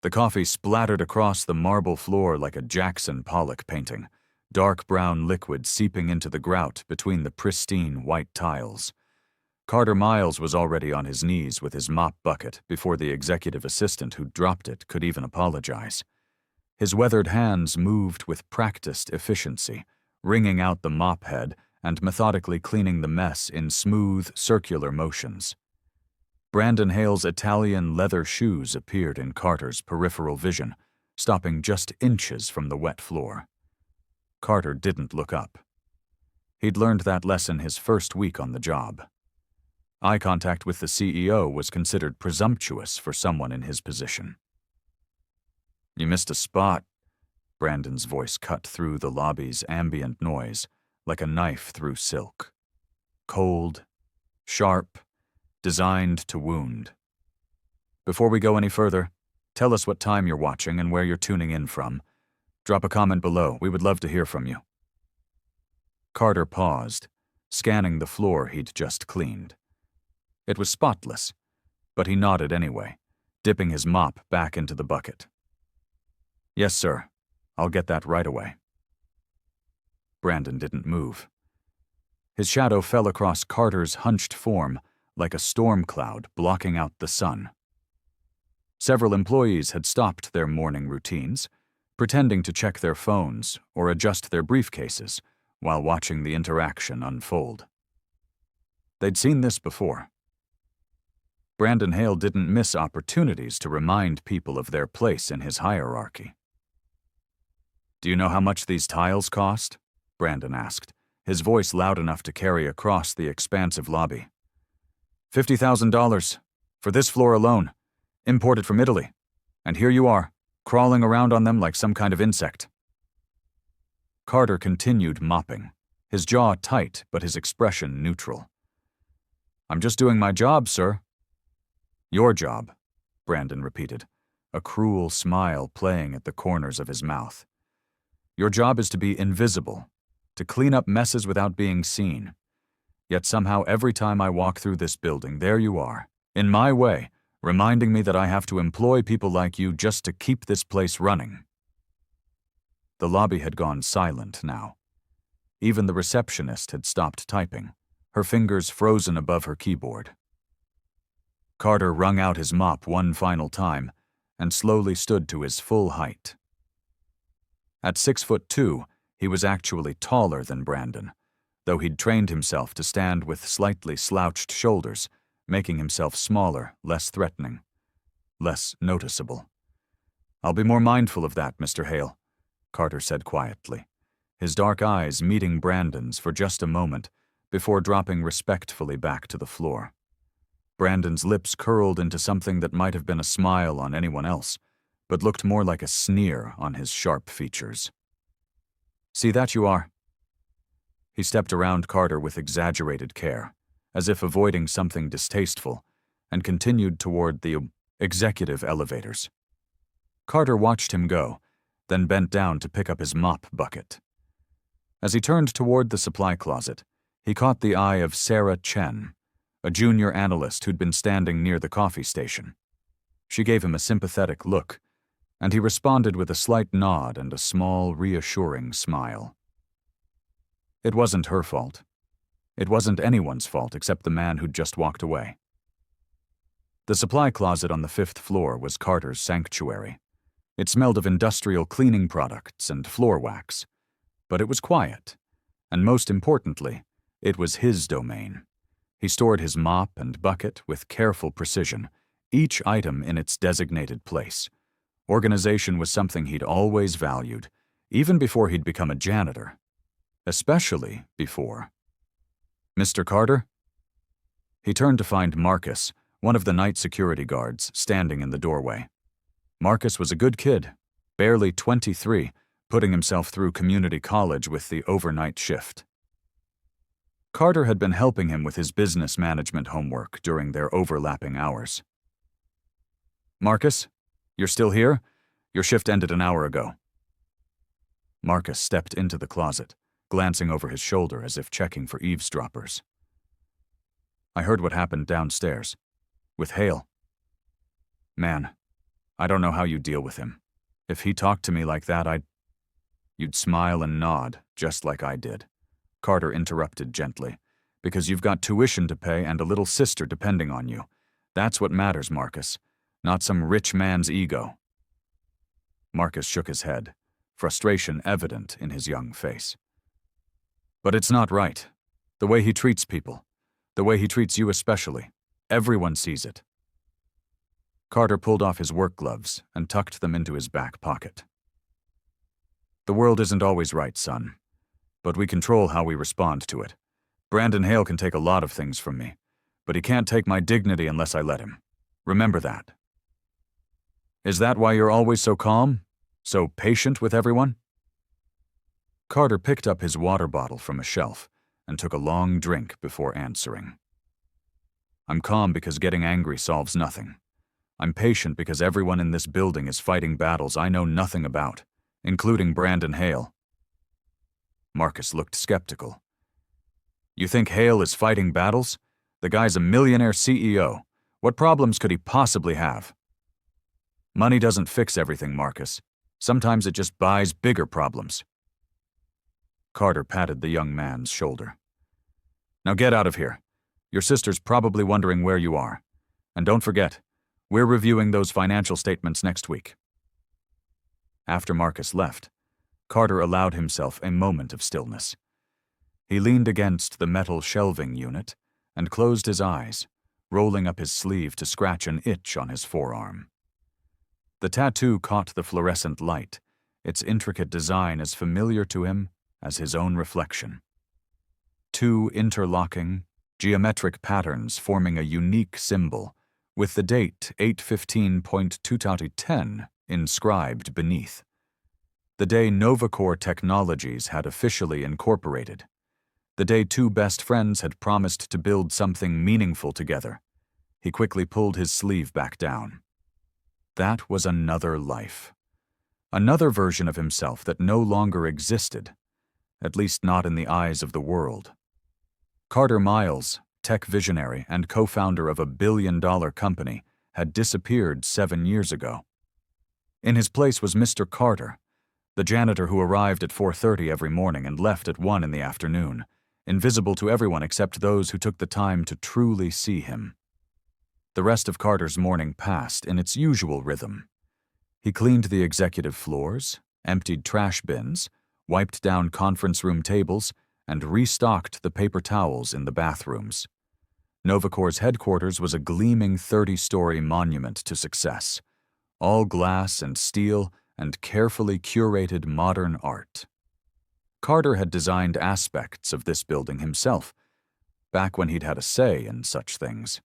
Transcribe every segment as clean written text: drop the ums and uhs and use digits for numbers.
The coffee splattered across the marble floor like a Jackson Pollock painting, dark brown liquid seeping into the grout between the pristine white tiles. Carter Miles was already on his knees with his mop bucket before the executive assistant who dropped it could even apologize. His weathered hands moved with practiced efficiency, wringing out the mop head and methodically cleaning the mess in smooth, circular motions. Brandon Hale's Italian leather shoes appeared in Carter's peripheral vision, stopping just inches from the wet floor. Carter didn't look up. He'd learned that lesson his first week on the job. Eye contact with the CEO was considered presumptuous for someone in his position. "You missed a spot," Brandon's voice cut through the lobby's ambient noise like a knife through silk. Cold, sharp, designed to wound. "Before we go any further, tell us what time you're watching and where you're tuning in from. Drop a comment below. We would love to hear from you." Carter paused, scanning the floor he'd just cleaned. It was spotless, but he nodded anyway, dipping his mop back into the bucket. "Yes, sir. I'll get that right away." Brandon didn't move. His shadow fell across Carter's hunched form like a storm cloud blocking out the sun. Several employees had stopped their morning routines, pretending to check their phones or adjust their briefcases while watching the interaction unfold. They'd seen this before. Brandon Hale didn't miss opportunities to remind people of their place in his hierarchy. "Do you know how much these tiles cost?" Brandon asked, his voice loud enough to carry across the expansive lobby. $50,000 for this floor alone, imported from Italy. And here you are, crawling around on them like some kind of insect." Carter continued mopping, his jaw tight but his expression neutral. "I'm just doing my job, sir." "Your job," Brandon repeated, a cruel smile playing at the corners of his mouth. "Your job is to be invisible, to clean up messes without being seen. Yet somehow every time I walk through this building, there you are, in my way, reminding me that I have to employ people like you just to keep this place running." The lobby had gone silent now. Even the receptionist had stopped typing, her fingers frozen above her keyboard. Carter wrung out his mop one final time and slowly stood to his full height. At 6'2", he was actually taller than Brandon, though he'd trained himself to stand with slightly slouched shoulders, making himself smaller, less threatening, less noticeable. "I'll be more mindful of that, Mr. Hale," Carter said quietly, his dark eyes meeting Brandon's for just a moment before dropping respectfully back to the floor. Brandon's lips curled into something that might have been a smile on anyone else, but looked more like a sneer on his sharp features. "See that you are?" He stepped around Carter with exaggerated care, as if avoiding something distasteful, and continued toward the executive elevators. Carter watched him go, then bent down to pick up his mop bucket. As he turned toward the supply closet, he caught the eye of Sarah Chen, a junior analyst who'd been standing near the coffee station. She gave him a sympathetic look, and he responded with a slight nod and a small, reassuring smile. It wasn't her fault. It wasn't anyone's fault except the man who'd just walked away. The supply closet on the 5th floor was Carter's sanctuary. It smelled of industrial cleaning products and floor wax, but it was quiet, and most importantly, it was his domain. He stored his mop and bucket with careful precision, each item in its designated place. Organization was something he'd always valued, even before he'd become a janitor. Especially before. "Mr. Carter?" He turned to find Marcus, one of the night security guards, standing in the doorway. Marcus was a good kid, barely 23, putting himself through community college with the overnight shift. Carter had been helping him with his business management homework during their overlapping hours. "Marcus, you're still here? Your shift ended an hour ago." Marcus stepped into the closet, glancing over his shoulder as if checking for eavesdroppers. "I heard what happened downstairs. With Hale. Man, I don't know how you deal with him. If he talked to me like that, You'd smile and nod, just like I did. Carter interrupted gently. Because you've got tuition to pay and a little sister depending on you. That's what matters, Marcus. Not some rich man's ego. Marcus shook his head, frustration evident in his young face. But it's not right. The way he treats people. The way he treats you especially. Everyone sees it. Carter pulled off his work gloves and tucked them into his back pocket. The world isn't always right, son. But we control how we respond to it. Brandon Hale can take a lot of things from me, but he can't take my dignity unless I let him. Remember that. Is that why you're always so calm? So patient with everyone? Carter picked up his water bottle from a shelf and took a long drink before answering. I'm calm because getting angry solves nothing. I'm patient because everyone in this building is fighting battles I know nothing about, including Brandon Hale. Marcus looked skeptical. You think Hale is fighting battles? The guy's a millionaire CEO. What problems could he possibly have? Money doesn't fix everything, Marcus. Sometimes it just buys bigger problems. Carter patted the young man's shoulder. Now get out of here. Your sister's probably wondering where you are. And don't forget, we're reviewing those financial statements next week. After Marcus left, Carter allowed himself a moment of stillness. He leaned against the metal shelving unit and closed his eyes, rolling up his sleeve to scratch an itch on his forearm. The tattoo caught the fluorescent light, its intricate design as familiar to him as his own reflection. Two interlocking, geometric patterns forming a unique symbol, with the date 8/15/2010 inscribed beneath. The day Novacore Technologies had officially incorporated. The day two best friends had promised to build something meaningful together. He quickly pulled his sleeve back down. That was another life. Another version of himself that no longer existed, at least not in the eyes of the world. Carter Miles, tech visionary and co-founder of a billion-dollar company, had disappeared 7 years ago. In his place was Mr. Carter, the janitor who arrived at 4:30 every morning and left at 1 in the afternoon, invisible to everyone except those who took the time to truly see him. The rest of Carter's morning passed in its usual rhythm. He cleaned the executive floors, emptied trash bins, wiped down conference room tables, and restocked the paper towels in the bathrooms. Novacore's headquarters was a gleaming 30-story monument to success, all glass and steel and carefully curated modern art. Carter had designed aspects of this building himself, back when he'd had a say in such things.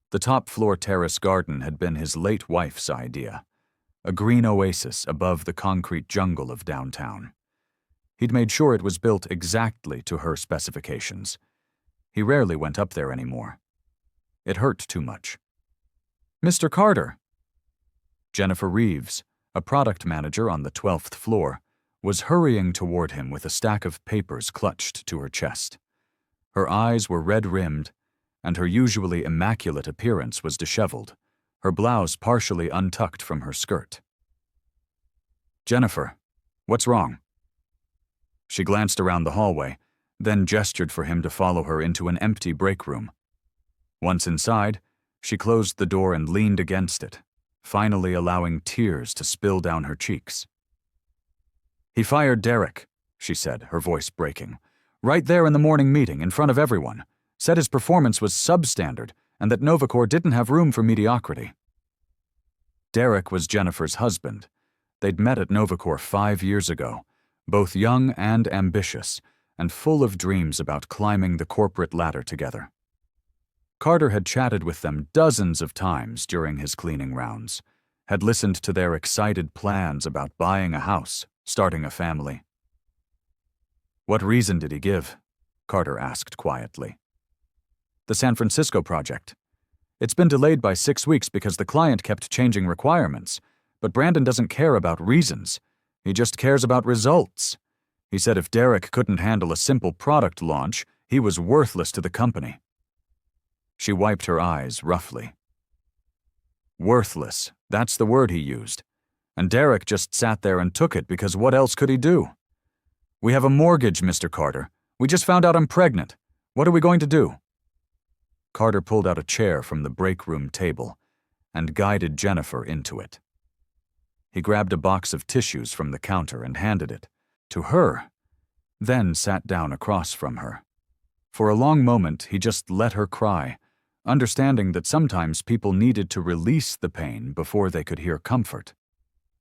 The top-floor terrace garden had been his late wife's idea, a green oasis above the concrete jungle of downtown. He'd made sure it was built exactly to her specifications. He rarely went up there anymore. It hurt too much. Mr. Carter! Jennifer Reeves, a product manager on the 12th floor, was hurrying toward him with a stack of papers clutched to her chest. Her eyes were red-rimmed, and her usually immaculate appearance was disheveled, her blouse partially untucked from her skirt. Jennifer, what's wrong? She glanced around the hallway, then gestured for him to follow her into an empty break room. Once inside, she closed the door and leaned against it, finally allowing tears to spill down her cheeks. He fired Derek, she said, her voice breaking. Right there in the morning meeting, in front of everyone. Said his performance was substandard and that Novacore didn't have room for mediocrity. Derek was Jennifer's husband. They'd met at Novacore 5 years ago, both young and ambitious, and full of dreams about climbing the corporate ladder together. Carter had chatted with them dozens of times during his cleaning rounds, had listened to their excited plans about buying a house, starting a family. What reason did he give? Carter asked quietly. The San Francisco project. It's been delayed by 6 weeks because the client kept changing requirements, but Brandon doesn't care about reasons. He just cares about results. He said if Derek couldn't handle a simple product launch, he was worthless to the company. She wiped her eyes roughly. Worthless, That's the word he used. And Derek just sat there and took it because what else could he do? We have a mortgage, Mr. Carter. We just found out I'm pregnant. What are we going to do? Carter pulled out a chair from the break room table and guided Jennifer into it. He grabbed a box of tissues from the counter and handed it to her, then sat down across from her. For a long moment, he just let her cry, understanding that sometimes people needed to release the pain before they could hear comfort.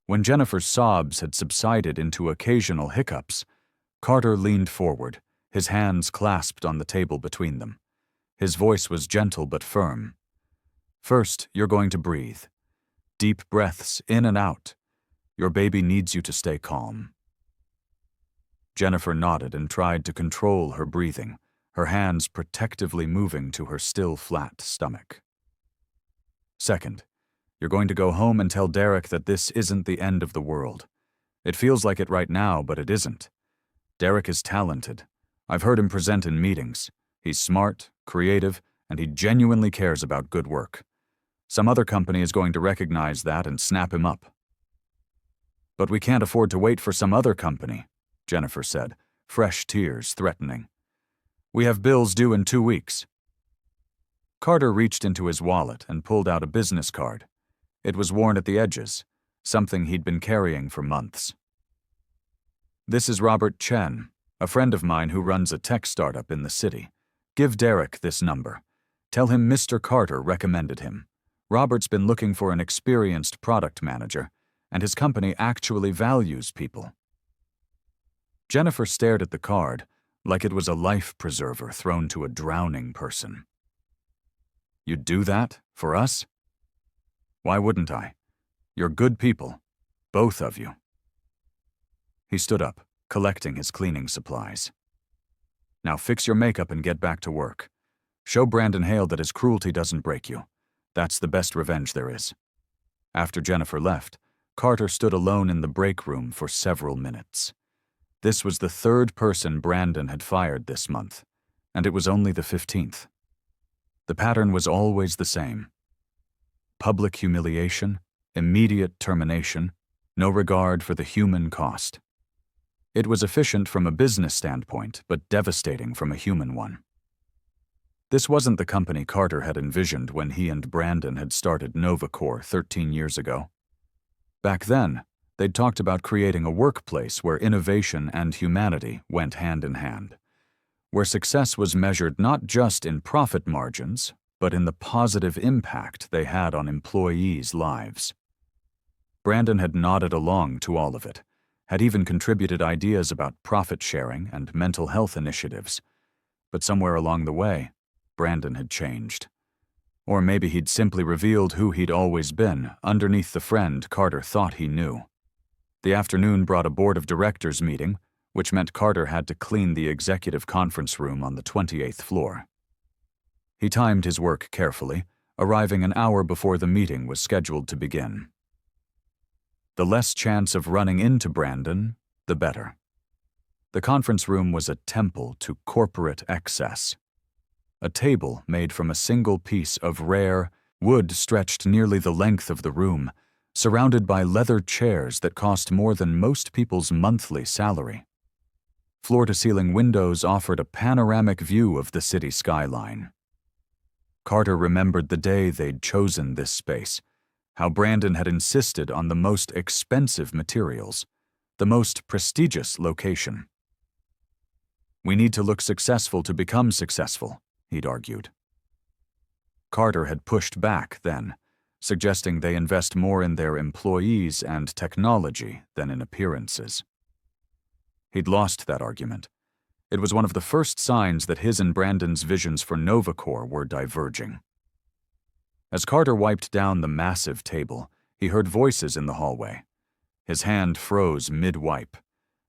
When Jennifer's sobs had subsided into occasional hiccups, Carter leaned forward, his hands clasped on the table between them. His voice was gentle but firm. First, you're going to breathe. Deep breaths in and out. Your baby needs you to stay calm. Jennifer nodded and tried to control her breathing, her hands protectively moving to her still flat stomach. Second, you're going to go home and tell Derek that this isn't the end of the world. It feels like it right now, but it isn't. Derek is talented. I've heard him present in meetings. He's smart, creative, and he genuinely cares about good work. Some other company is going to recognize that and snap him up. But we can't afford to wait for some other company, Jennifer said, fresh tears threatening. We have bills due in 2 weeks. Carter reached into his wallet and pulled out a business card. It was worn at the edges, something he'd been carrying for months. This is Robert Chen, a friend of mine who runs a tech startup in the city. Give Derek this number. Tell him Mr. Carter recommended him. Robert's been looking for an experienced product manager, and his company actually values people. Jennifer stared at the card like it was a life preserver thrown to a drowning person. You'd do that for us? Why wouldn't I? You're good people, both of you. He stood up, collecting his cleaning supplies. Now fix your makeup and get back to work. Show Brandon Hale that his cruelty doesn't break you. That's the best revenge there is. After Jennifer left, Carter stood alone in the break room for several minutes. This was the third person Brandon had fired this month, and it was only the 15th. The pattern was always the same. Public humiliation, immediate termination, no regard for the human cost. It was efficient from a business standpoint, but devastating from a human one. This wasn't the company Carter had envisioned when he and Brandon had started NovaCore 13 years ago. Back then, they'd talked about creating a workplace where innovation and humanity went hand in hand, where success was measured not just in profit margins, but in the positive impact they had on employees' lives. Brandon had nodded along to all of it, had even contributed ideas about profit sharing and mental health initiatives. But somewhere along the way, Brandon had changed. Or maybe he'd simply revealed who he'd always been underneath the friend Carter thought he knew. The afternoon brought a board of directors meeting, which meant Carter had to clean the executive conference room on the 28th floor. He timed his work carefully, arriving an hour before the meeting was scheduled to begin. The less chance of running into Brandon, the better. The conference room was a temple to corporate excess. A table made from a single piece of rare wood stretched nearly the length of the room, surrounded by leather chairs that cost more than most people's monthly salary. Floor-to-ceiling windows offered a panoramic view of the city skyline. Carter remembered the day they'd chosen this space, how Brandon had insisted on the most expensive materials, the most prestigious location. We need to look successful to become successful, he'd argued. Carter had pushed back then, suggesting they invest more in their employees and technology than in appearances. He'd lost that argument. It was one of the first signs that his and Brandon's visions for NovaCore were diverging. As Carter wiped down the massive table, he heard voices in the hallway. His hand froze mid-wipe.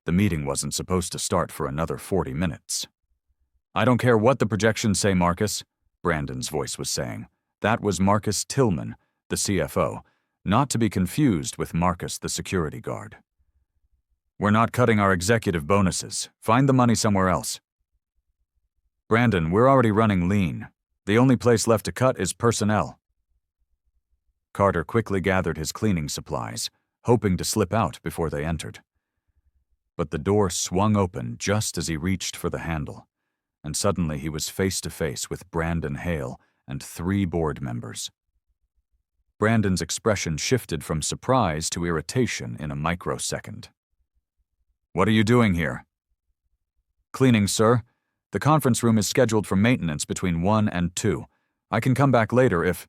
The meeting wasn't supposed to start for another 40 minutes. I don't care what the projections say, Marcus, Brandon's voice was saying. That was Marcus Tillman, the CFO, not to be confused with Marcus the security guard. We're not cutting our executive bonuses. Find the money somewhere else. Brandon, we're already running lean. The only place left to cut is personnel. Carter quickly gathered his cleaning supplies, hoping to slip out before they entered. But the door swung open just as he reached for the handle, and suddenly he was face to face with Brandon Hale and 3 board members. Brandon's expression shifted from surprise to irritation in a microsecond. "What are you doing here?" "Cleaning, sir. The conference room is scheduled for maintenance between 1 and 2. I can come back later if—"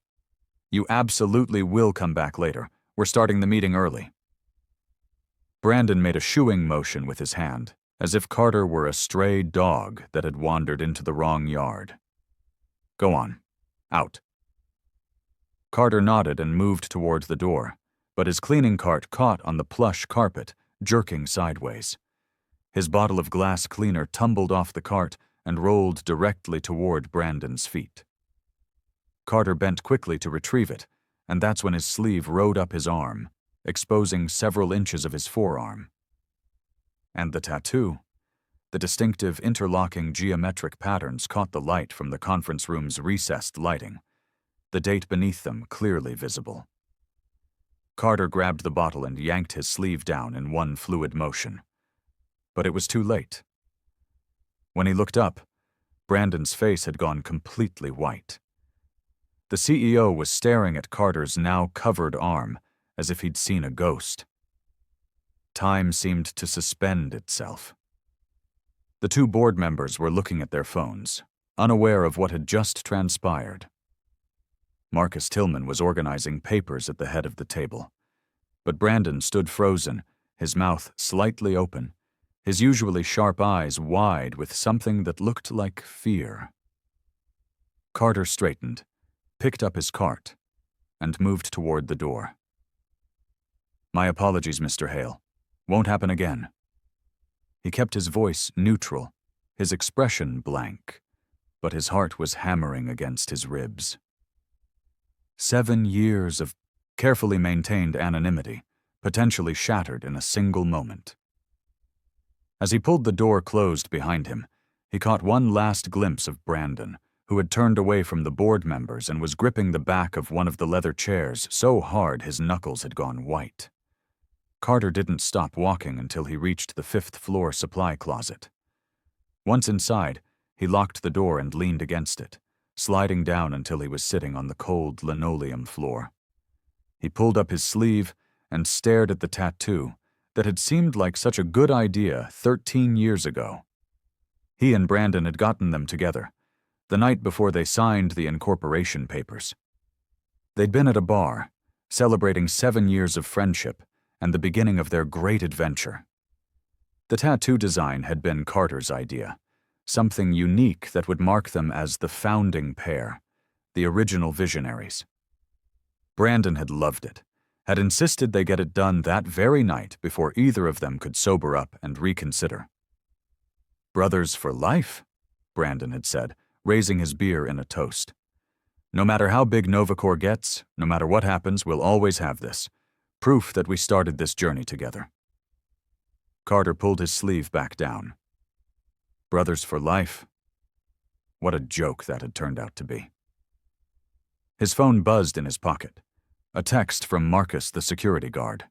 "You absolutely will come back later. We're starting the meeting early." Brandon made a shooing motion with his hand, as if Carter were a stray dog that had wandered into the wrong yard. "Go on. Out." Carter nodded and moved toward the door, but his cleaning cart caught on the plush carpet, jerking sideways. His bottle of glass cleaner tumbled off the cart and rolled directly toward Brandon's feet. Carter bent quickly to retrieve it, and that's when his sleeve rode up his arm, exposing several inches of his forearm. And the tattoo. The distinctive interlocking geometric patterns caught the light from the conference room's recessed lighting, the date beneath them clearly visible. Carter grabbed the bottle and yanked his sleeve down in one fluid motion. But it was too late. When he looked up, Brandon's face had gone completely white. The CEO was staring at Carter's now covered arm as if he'd seen a ghost. Time seemed to suspend itself. The 2 board members were looking at their phones, unaware of what had just transpired. Marcus Tillman was organizing papers at the head of the table, but Brandon stood frozen, his mouth slightly open, his usually sharp eyes wide with something that looked like fear. Carter straightened, picked up his cart, and moved toward the door. "My apologies, Mr. Hale. Won't happen again." He kept his voice neutral, his expression blank, but his heart was hammering against his ribs. 7 years of carefully maintained anonymity, potentially shattered in a single moment. As he pulled the door closed behind him, he caught one last glimpse of Brandon, who had turned away from the board members and was gripping the back of one of the leather chairs so hard his knuckles had gone white. Carter didn't stop walking until he reached the 5th floor supply closet. Once inside, he locked the door and leaned against it, sliding down until he was sitting on the cold linoleum floor. He pulled up his sleeve and stared at the tattoo that had seemed like such a good idea 13 years ago. He and Brandon had gotten them together, the night before they signed the incorporation papers. They'd been at a bar, celebrating 7 years of friendship and the beginning of their great adventure. The tattoo design had been Carter's idea, something unique that would mark them as the founding pair, the original visionaries. Brandon had loved it, had insisted they get it done that very night before either of them could sober up and reconsider. "Brothers for life," Brandon had said, raising his beer in a toast. "No matter how big Novacor gets, no matter what happens, we'll always have this. Proof that we started this journey together." Carter pulled his sleeve back down. Brothers for life. What a joke that had turned out to be. His phone buzzed in his pocket. A text from Marcus, the security guard.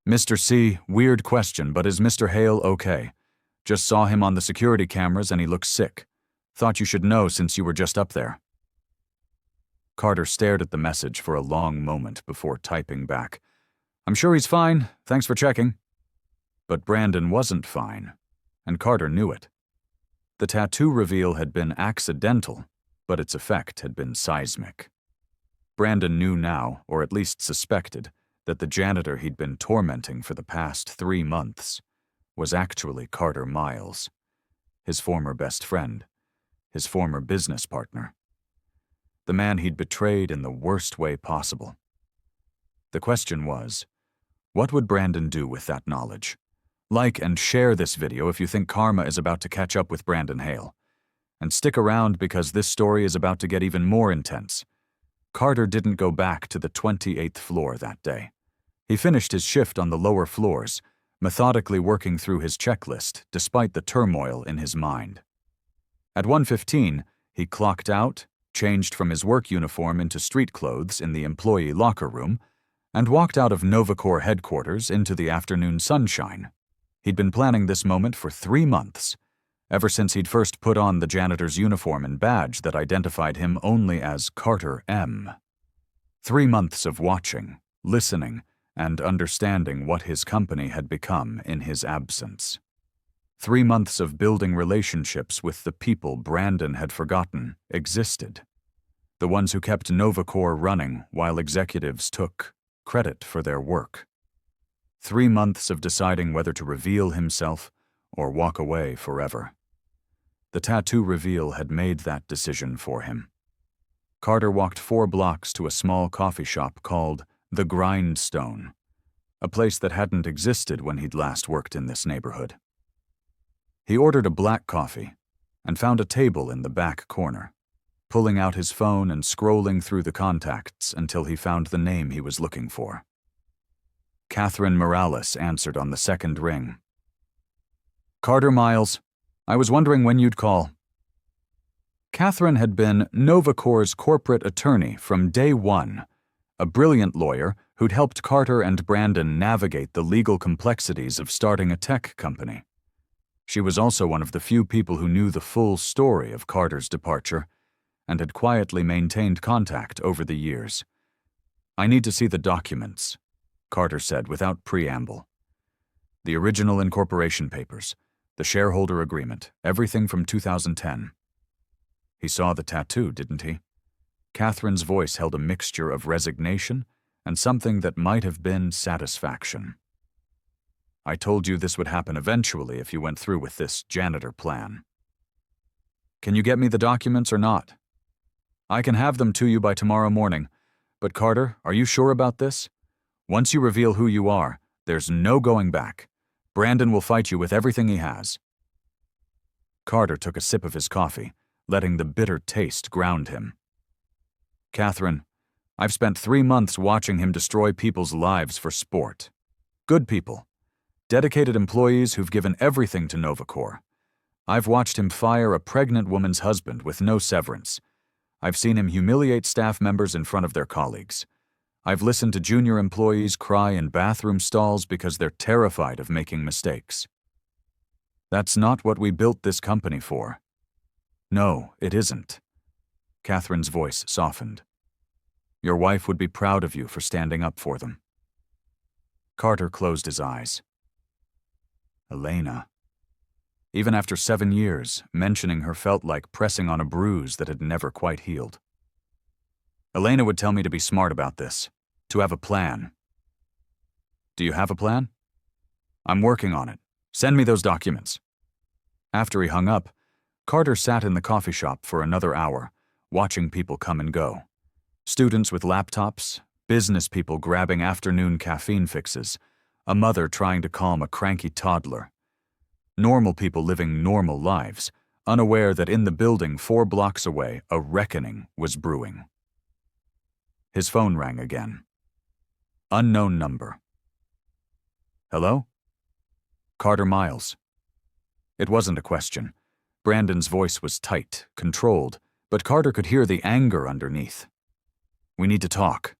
"Mr. C, weird question, but is Mr. Hale okay? Just saw him on the security cameras and he looks sick. Thought you should know since you were just up there." Carter stared at the message for a long moment before typing back, "I'm sure he's fine, thanks for checking." But Brandon wasn't fine, and Carter knew it. The tattoo reveal had been accidental, but its effect had been seismic. Brandon knew now, or at least suspected, that the janitor he'd been tormenting for the past 3 months was actually Carter Miles, his former best friend, his former business partner. The man he'd betrayed in the worst way possible. The question was, what would Brandon do with that knowledge? Like and share this video if you think karma is about to catch up with Brandon Hale. And stick around because this story is about to get even more intense. Carter didn't go back to the 28th floor that day. He finished his shift on the lower floors, methodically working through his checklist despite the turmoil in his mind. At 1:15, he clocked out changed from his work uniform into street clothes in the employee locker room, and walked out of NovaCorps headquarters into the afternoon sunshine. He'd been planning this moment for 3 months, ever since he'd first put on the janitor's uniform and badge that identified him only as Carter M. 3 months of watching, listening, and understanding what his company had become in his absence. 3 months of building relationships with the people Brandon had forgotten existed, the ones who kept NovaCorps running while executives took credit for their work. 3 months of deciding whether to reveal himself or walk away forever. The tattoo reveal had made that decision for him. Carter walked 4 blocks to a small coffee shop called The Grindstone, a place that hadn't existed when he'd last worked in this neighborhood. He ordered a black coffee and found a table in the back corner, pulling out his phone and scrolling through the contacts until he found the name he was looking for. Catherine Morales answered on the second ring. "Carter Miles, I was wondering when you'd call." Catherine had been NovaCorps' corporate attorney from day one, a brilliant lawyer who'd helped Carter and Brandon navigate the legal complexities of starting a tech company. She was also one of the few people who knew the full story of Carter's departure and had quietly maintained contact over the years. "I need to see the documents," Carter said without preamble. "The original incorporation papers, the shareholder agreement, everything from 2010. He saw the tattoo, didn't he? Catherine's voice held a mixture of resignation and something that might have been satisfaction. "I told you this would happen eventually if you went through with this janitor plan." "Can you get me the documents or not?" "I can have them to you by tomorrow morning. But Carter, are you sure about this? Once you reveal who you are, there's no going back. Brandon will fight you with everything he has." Carter took a sip of his coffee, letting the bitter taste ground him. "Catherine, I've spent 3 months watching him destroy people's lives for sport. Good people. Dedicated employees who've given everything to NovaCorps. I've watched him fire a pregnant woman's husband with no severance. I've seen him humiliate staff members in front of their colleagues. I've listened to junior employees cry in bathroom stalls because they're terrified of making mistakes. That's not what we built this company for." "No, it isn't." Catherine's voice softened. "Your wife would be proud of you for standing up for them." Carter closed his eyes. Elena. Even after 7 years, mentioning her felt like pressing on a bruise that had never quite healed. "Elena would tell me to be smart about this, to have a plan." "Do you have a plan?" "I'm working on it. Send me those documents." After he hung up, Carter sat in the coffee shop for another hour, watching people come and go. Students with laptops, business people grabbing afternoon caffeine fixes, a mother trying to calm a cranky toddler. Normal people living normal lives, unaware that in the building 4 blocks away, a reckoning was brewing. His phone rang again. Unknown number. "Hello?" "Carter Miles." It wasn't a question. Brandon's voice was tight, controlled, but Carter could hear the anger underneath. "We need to talk."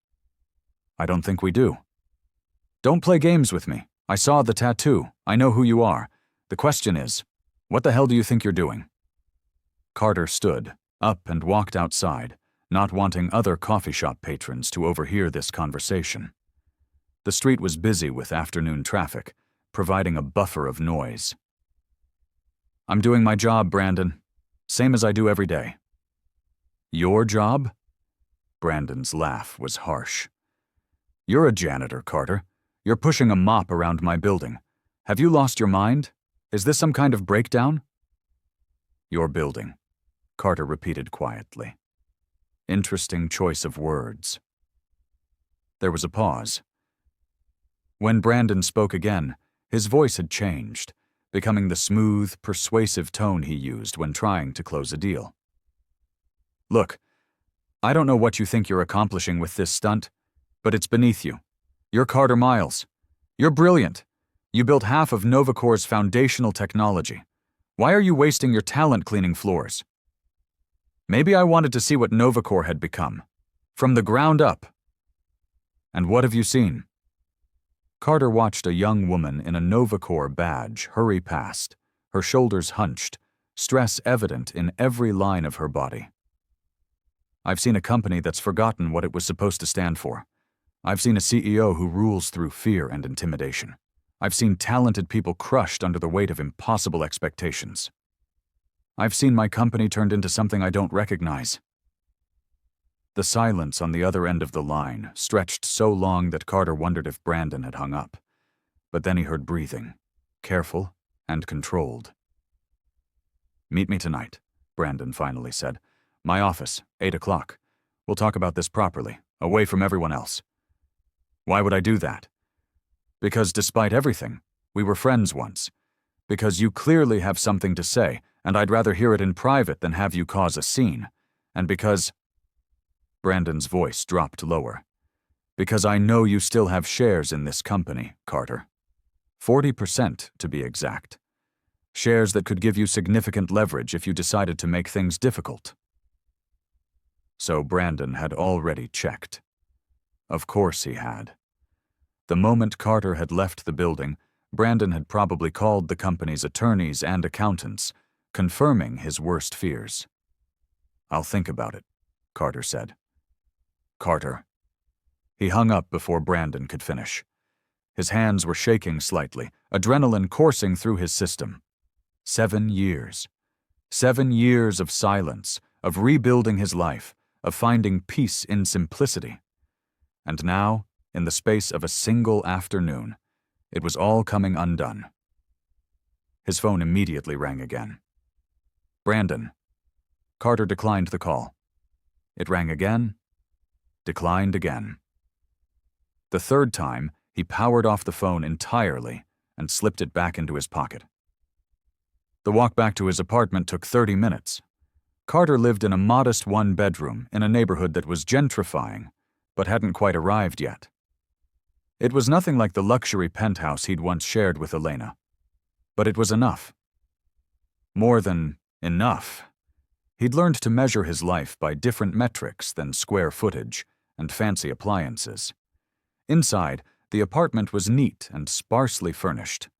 "I don't think we do." "Don't play games with me. I saw the tattoo. I know who you are. The question is, what the hell do you think you're doing?" Carter stood, up and walked outside, not wanting other coffee shop patrons to overhear this conversation. The street was busy with afternoon traffic, providing a buffer of noise. "I'm doing my job, Brandon. Same as I do every day." "Your job?" Brandon's laugh was harsh. "You're a janitor, Carter. You're pushing a mop around my building. Have you lost your mind? Is this some kind of breakdown?" "Your building," Carter repeated quietly. Interesting choice of words. There was a pause. When Brandon spoke again, his voice had changed, becoming the smooth, persuasive tone he used when trying to close a deal. "Look, I don't know what you think you're accomplishing with this stunt, but it's beneath you. You're Carter Miles. You're brilliant. You built half of NovaCorps' foundational technology. Why are you wasting your talent cleaning floors?" Maybe I wanted to see what Novacore had become. From the ground up. And what have you seen? Carter watched a young woman in a Novacore badge hurry past, her shoulders hunched, stress evident in every line of her body. I've seen a company that's forgotten what it was supposed to stand for. I've seen a CEO who rules through fear and intimidation. I've seen talented people crushed under the weight of impossible expectations. I've seen my company turned into something I don't recognize. The silence on the other end of the line stretched so long that Carter wondered if Brandon had hung up. But then he heard breathing, careful and controlled. "Meet me tonight," Brandon finally said. "My office, 8 o'clock. We'll talk about this properly, away from everyone else." "Why would I do that?" "Because despite everything, we were friends once. Because you clearly have something to say, and I'd rather hear it in private than have you cause a scene. And because—" Brandon's voice dropped lower. "Because I know you still have shares in this company, Carter. 40% to be exact. Shares that could give you significant leverage if you decided to make things difficult." So Brandon had already checked. Of course he had. The moment Carter had left the building, Brandon had probably called the company's attorneys and accountants, confirming his worst fears. "I'll think about it," Carter said. "Carter." He hung up before Brandon could finish. His hands were shaking slightly, adrenaline coursing through his system. 7 years. 7 years of silence, of rebuilding his life, of finding peace in simplicity. And now, in the space of a single afternoon, it was all coming undone. His phone immediately rang again. "Brandon." Carter declined the call. It rang again, declined again. The third time, he powered off the phone entirely and slipped it back into his pocket. The walk back to his apartment took 30 minutes. Carter lived in a modest one-bedroom in a neighborhood that was gentrifying, but hadn't quite arrived yet. It was nothing like the luxury penthouse he'd once shared with Elena, but it was enough. More than enough. He'd learned to measure his life by different metrics than square footage and fancy appliances. Inside, the apartment was neat and sparsely furnished.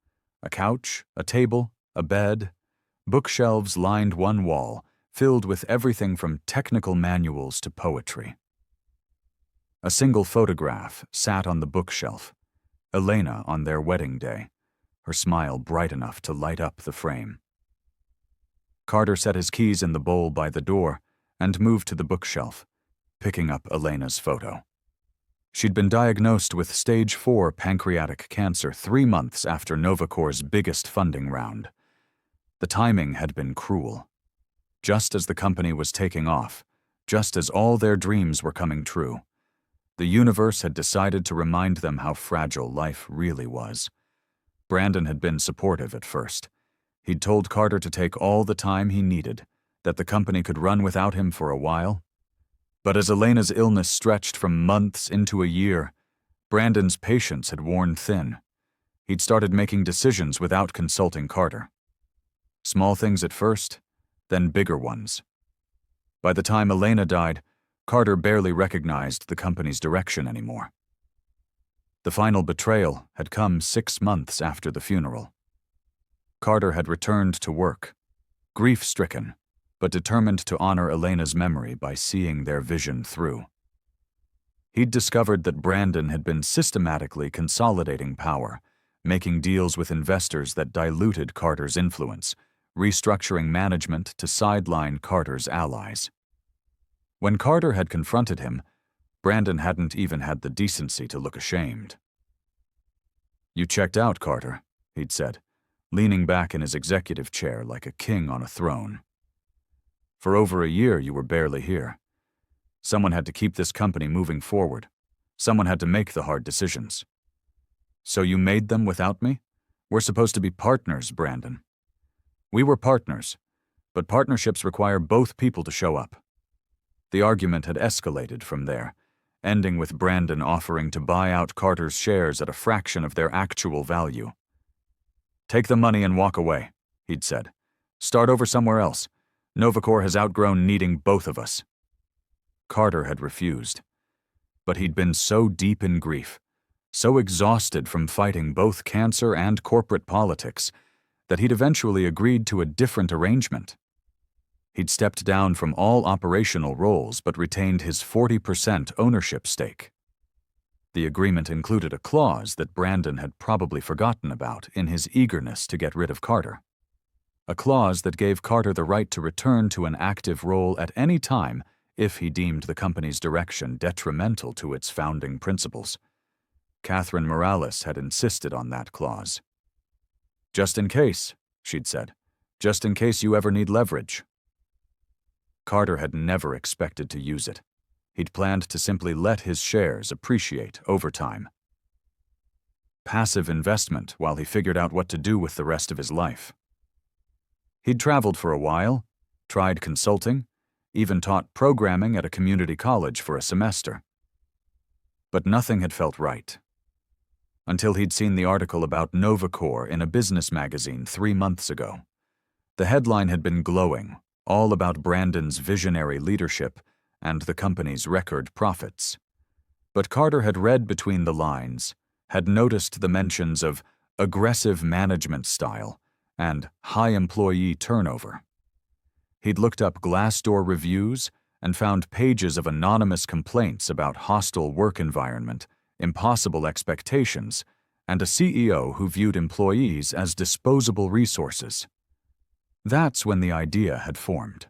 A couch, a table, a bed, bookshelves lined one wall, filled with everything from technical manuals to poetry. A single photograph sat on the bookshelf, Elena on their wedding day, her smile bright enough to light up the frame. Carter set his keys in the bowl by the door and moved to the bookshelf, picking up Elena's photo. She'd been diagnosed with stage 4 pancreatic cancer 3 months after Novacore's biggest funding round. The timing had been cruel. Just as the company was taking off, just as all their dreams were coming true, the universe had decided to remind them how fragile life really was. Brandon had been supportive at first. He'd told Carter to take all the time he needed, that the company could run without him for a while. But as Elena's illness stretched from months into a year, Brandon's patience had worn thin. He'd started making decisions without consulting Carter. Small things at first, then bigger ones. By the time Elena died, Carter barely recognized the company's direction anymore. The final betrayal had come 6 months after the funeral. Carter had returned to work, grief-stricken, but determined to honor Elena's memory by seeing their vision through. He'd discovered that Brandon had been systematically consolidating power, making deals with investors that diluted Carter's influence, restructuring management to sideline Carter's allies. When Carter had confronted him, Brandon hadn't even had the decency to look ashamed. "You checked out, Carter," he'd said, leaning back in his executive chair like a king on a throne. "For over a year, you were barely here. Someone had to keep this company moving forward. Someone had to make the hard decisions. So you made them without me? We're supposed to be partners, Brandon." "We were partners, but partnerships require both people to show up." The argument had escalated from there, ending with Brandon offering to buy out Carter's shares at a fraction of their actual value. "Take the money and walk away," he'd said. "Start over somewhere else. Novacor has outgrown needing both of us." Carter had refused. But he'd been so deep in grief, so exhausted from fighting both cancer and corporate politics, that he'd eventually agreed to a different arrangement. He'd stepped down from all operational roles but retained his 40% ownership stake. The agreement included a clause that Brandon had probably forgotten about in his eagerness to get rid of Carter. A clause that gave Carter the right to return to an active role at any time if he deemed the company's direction detrimental to its founding principles. Catherine Morales had insisted on that clause. "Just in case," she'd said. "Just in case you ever need leverage." Carter had never expected to use it. He'd planned to simply let his shares appreciate over time. Passive investment while he figured out what to do with the rest of his life. He'd traveled for a while, tried consulting, even taught programming at a community college for a semester. But nothing had felt right. Until he'd seen the article about Novacor in a business magazine 3 months ago. The headline had been glowing, all about Brandon's visionary leadership and the company's record profits. But Carter had read between the lines, had noticed the mentions of aggressive management style and high employee turnover. He'd looked up Glassdoor reviews and found pages of anonymous complaints about hostile work environment, impossible expectations, and a CEO who viewed employees as disposable resources. That's when the idea had formed.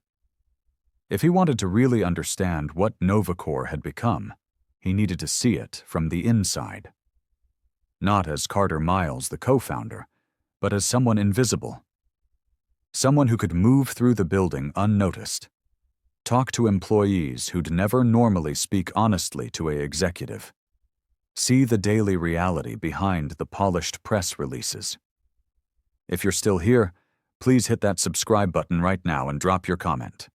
If he wanted to really understand what Novacor had become, he needed to see it from the inside. Not as Carter Miles, the co-founder, but as someone invisible. Someone who could move through the building unnoticed, talk to employees who'd never normally speak honestly to an executive, see the daily reality behind the polished press releases. If you're still here, please hit that subscribe button right now and drop your comment.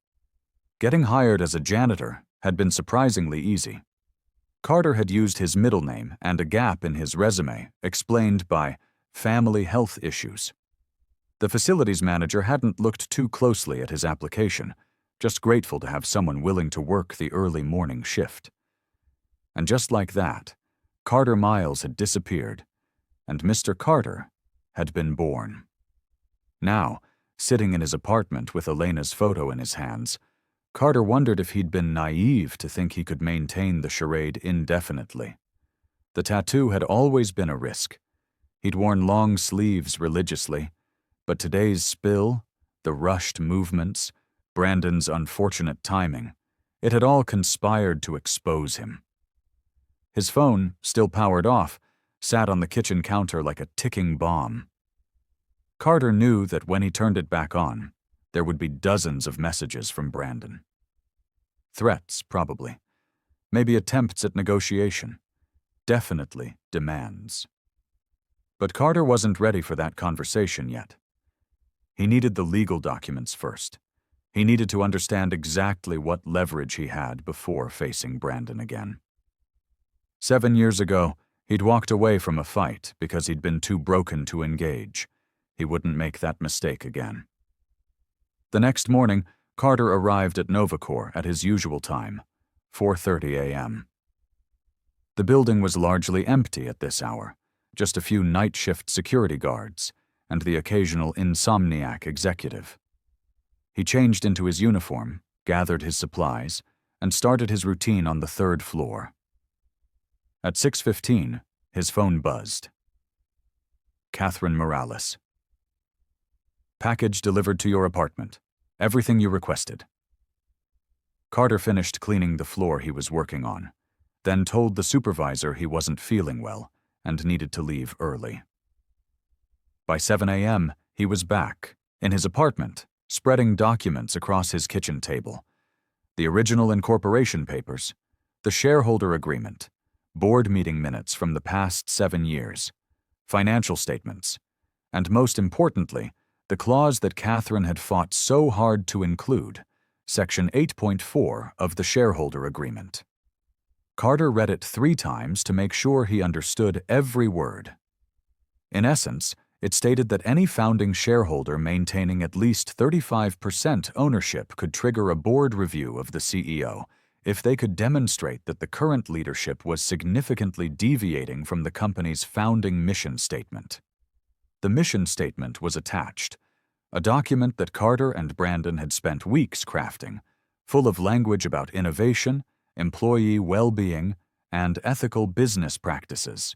Getting hired as a janitor had been surprisingly easy. Carter had used his middle name and a gap in his resume explained by family health issues. The facilities manager hadn't looked too closely at his application, just grateful to have someone willing to work the early morning shift. And just like that, Carter Miles had disappeared, and Mr. Carter had been born. Now, sitting in his apartment with Elena's photo in his hands, Carter wondered if he'd been naive to think he could maintain the charade indefinitely. The tattoo had always been a risk. He'd worn long sleeves religiously, but today's spill, the rushed movements, Brandon's unfortunate timing, it had all conspired to expose him. His phone, still powered off, sat on the kitchen counter like a ticking bomb. Carter knew that when he turned it back on, there would be dozens of messages from Brandon. Threats, probably. Maybe attempts at negotiation. Definitely demands. But Carter wasn't ready for that conversation yet. He needed the legal documents first. He needed to understand exactly what leverage he had before facing Brandon again. 7 years ago, he'd walked away from a fight because he'd been too broken to engage. He wouldn't make that mistake again. The next morning, Carter arrived at Novacor at his usual time, 4:30 a.m. The building was largely empty at this hour, just a few night shift security guards and the occasional insomniac executive. He changed into his uniform, gathered his supplies, and started his routine on the 3rd floor. At 6:15, his phone buzzed. Catherine Morales. "Package delivered to your apartment. Everything you requested." Carter finished cleaning the floor he was working on, then told the supervisor he wasn't feeling well and needed to leave early. By 7 a.m., he was back, in his apartment, spreading documents across his kitchen table. The original incorporation papers, the shareholder agreement, board meeting minutes from the past 7 years, financial statements, and most importantly, the clause that Catherine had fought so hard to include, Section 8.4 of the shareholder agreement. Carter read it 3 times to make sure he understood every word. In essence, It stated that any founding shareholder maintaining at least 35% ownership could trigger a board review of the CEO if they could demonstrate that the current leadership was significantly deviating from the company's founding mission statement. The mission statement was attached, a document that Carter and Brandon had spent weeks crafting, full of language about innovation, employee well-being, and ethical business practices.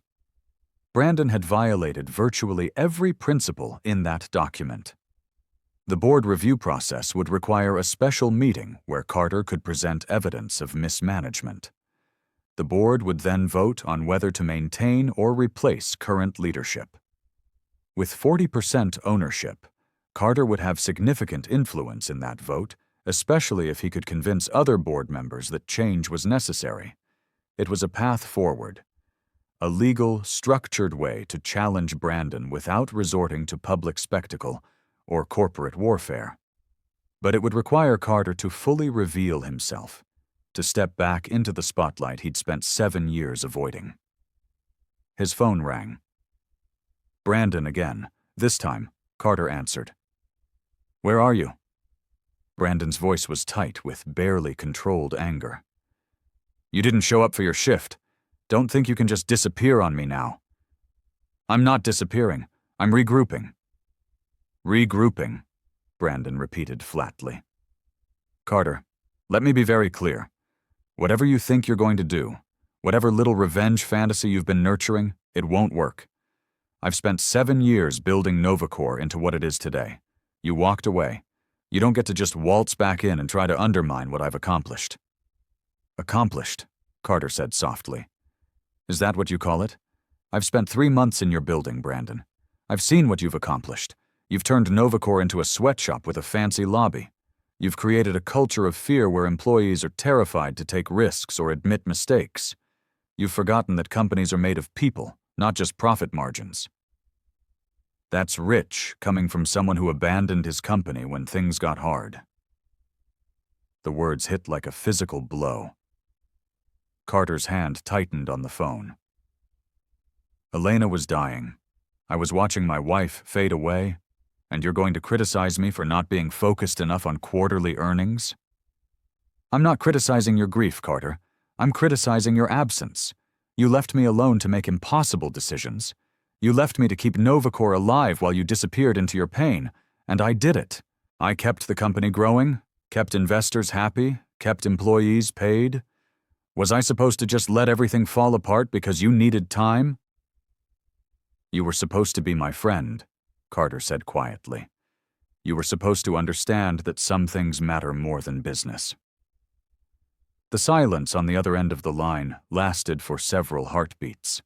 Brandon had violated virtually every principle in that document. The board review process would require a special meeting where Carter could present evidence of mismanagement. The board would then vote on whether to maintain or replace current leadership. With 40% ownership, Carter would have significant influence in that vote, especially if he could convince other board members that change was necessary. It was a path forward, a legal, structured way to challenge Brandon without resorting to public spectacle or corporate warfare. But it would require Carter to fully reveal himself, to step back into the spotlight he'd spent 7 years avoiding. His phone rang. Brandon again. This time, Carter answered. "Where are you?" Brandon's voice was tight with barely controlled anger. "You didn't show up for your shift. Don't think you can just disappear on me now." "I'm not disappearing. I'm regrouping." "Regrouping," Brandon repeated flatly. "Carter, let me be very clear. Whatever you think you're going to do, whatever little revenge fantasy you've been nurturing, it won't work. I've spent 7 years building Novacor into what it is today. You walked away. You don't get to just waltz back in and try to undermine what I've accomplished." "Accomplished," Carter said softly. "Is that what you call it? I've spent 3 months in your building, Brandon. I've seen what you've accomplished. You've turned Novacor into a sweatshop with a fancy lobby. You've created a culture of fear where employees are terrified to take risks or admit mistakes. You've forgotten that companies are made of people, not just profit margins. That's rich, coming from someone who abandoned his company when things got hard." The words hit like a physical blow. Carter's hand tightened on the phone. "Elena was dying. I was watching my wife fade away, and you're going to criticize me for not being focused enough on quarterly earnings?" "I'm not criticizing your grief, Carter. I'm criticizing your absence. You left me alone to make impossible decisions. You left me to keep Novacor alive while you disappeared into your pain, and I did it. I kept the company growing, kept investors happy, kept employees paid. Was I supposed to just let everything fall apart because you needed time?" "You were supposed to be my friend," Carter said quietly. "You were supposed to understand that some things matter more than business." The silence on the other end of the line lasted for several heartbeats.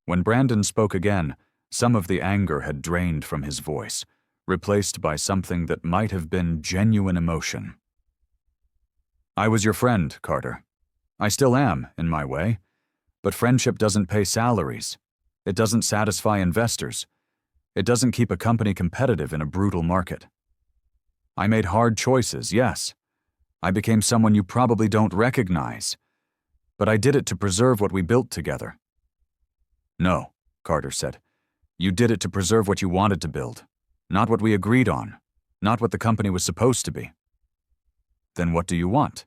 When Brandon spoke again, some of the anger had drained from his voice, replaced by something that might have been genuine emotion. "I was your friend, Carter. I still am, in my way. But friendship doesn't pay salaries. It doesn't satisfy investors. It doesn't keep a company competitive in a brutal market. I made hard choices, yes. I became someone you probably don't recognize. But I did it to preserve what we built together." "No," Carter said. "You did it to preserve what you wanted to build, not what we agreed on, not what the company was supposed to be." "Then what do you want?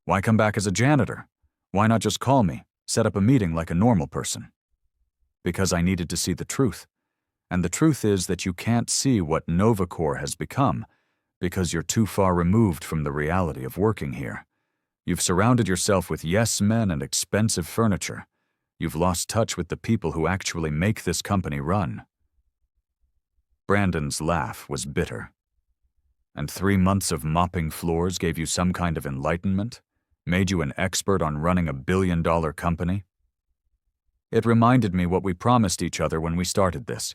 Why come back as a janitor? Why not just call me, set up a meeting like a normal person?" "Because I needed to see the truth. And the truth is that you can't see what Novacor has become because you're too far removed from the reality of working here. You've surrounded yourself with yes men and expensive furniture. You've lost touch with the people who actually make this company run." Brandon's laugh was bitter. "And 3 months of mopping floors gave you some kind of enlightenment? Made you an expert on running a billion-dollar company?" "It reminded me what we promised each other when we started this.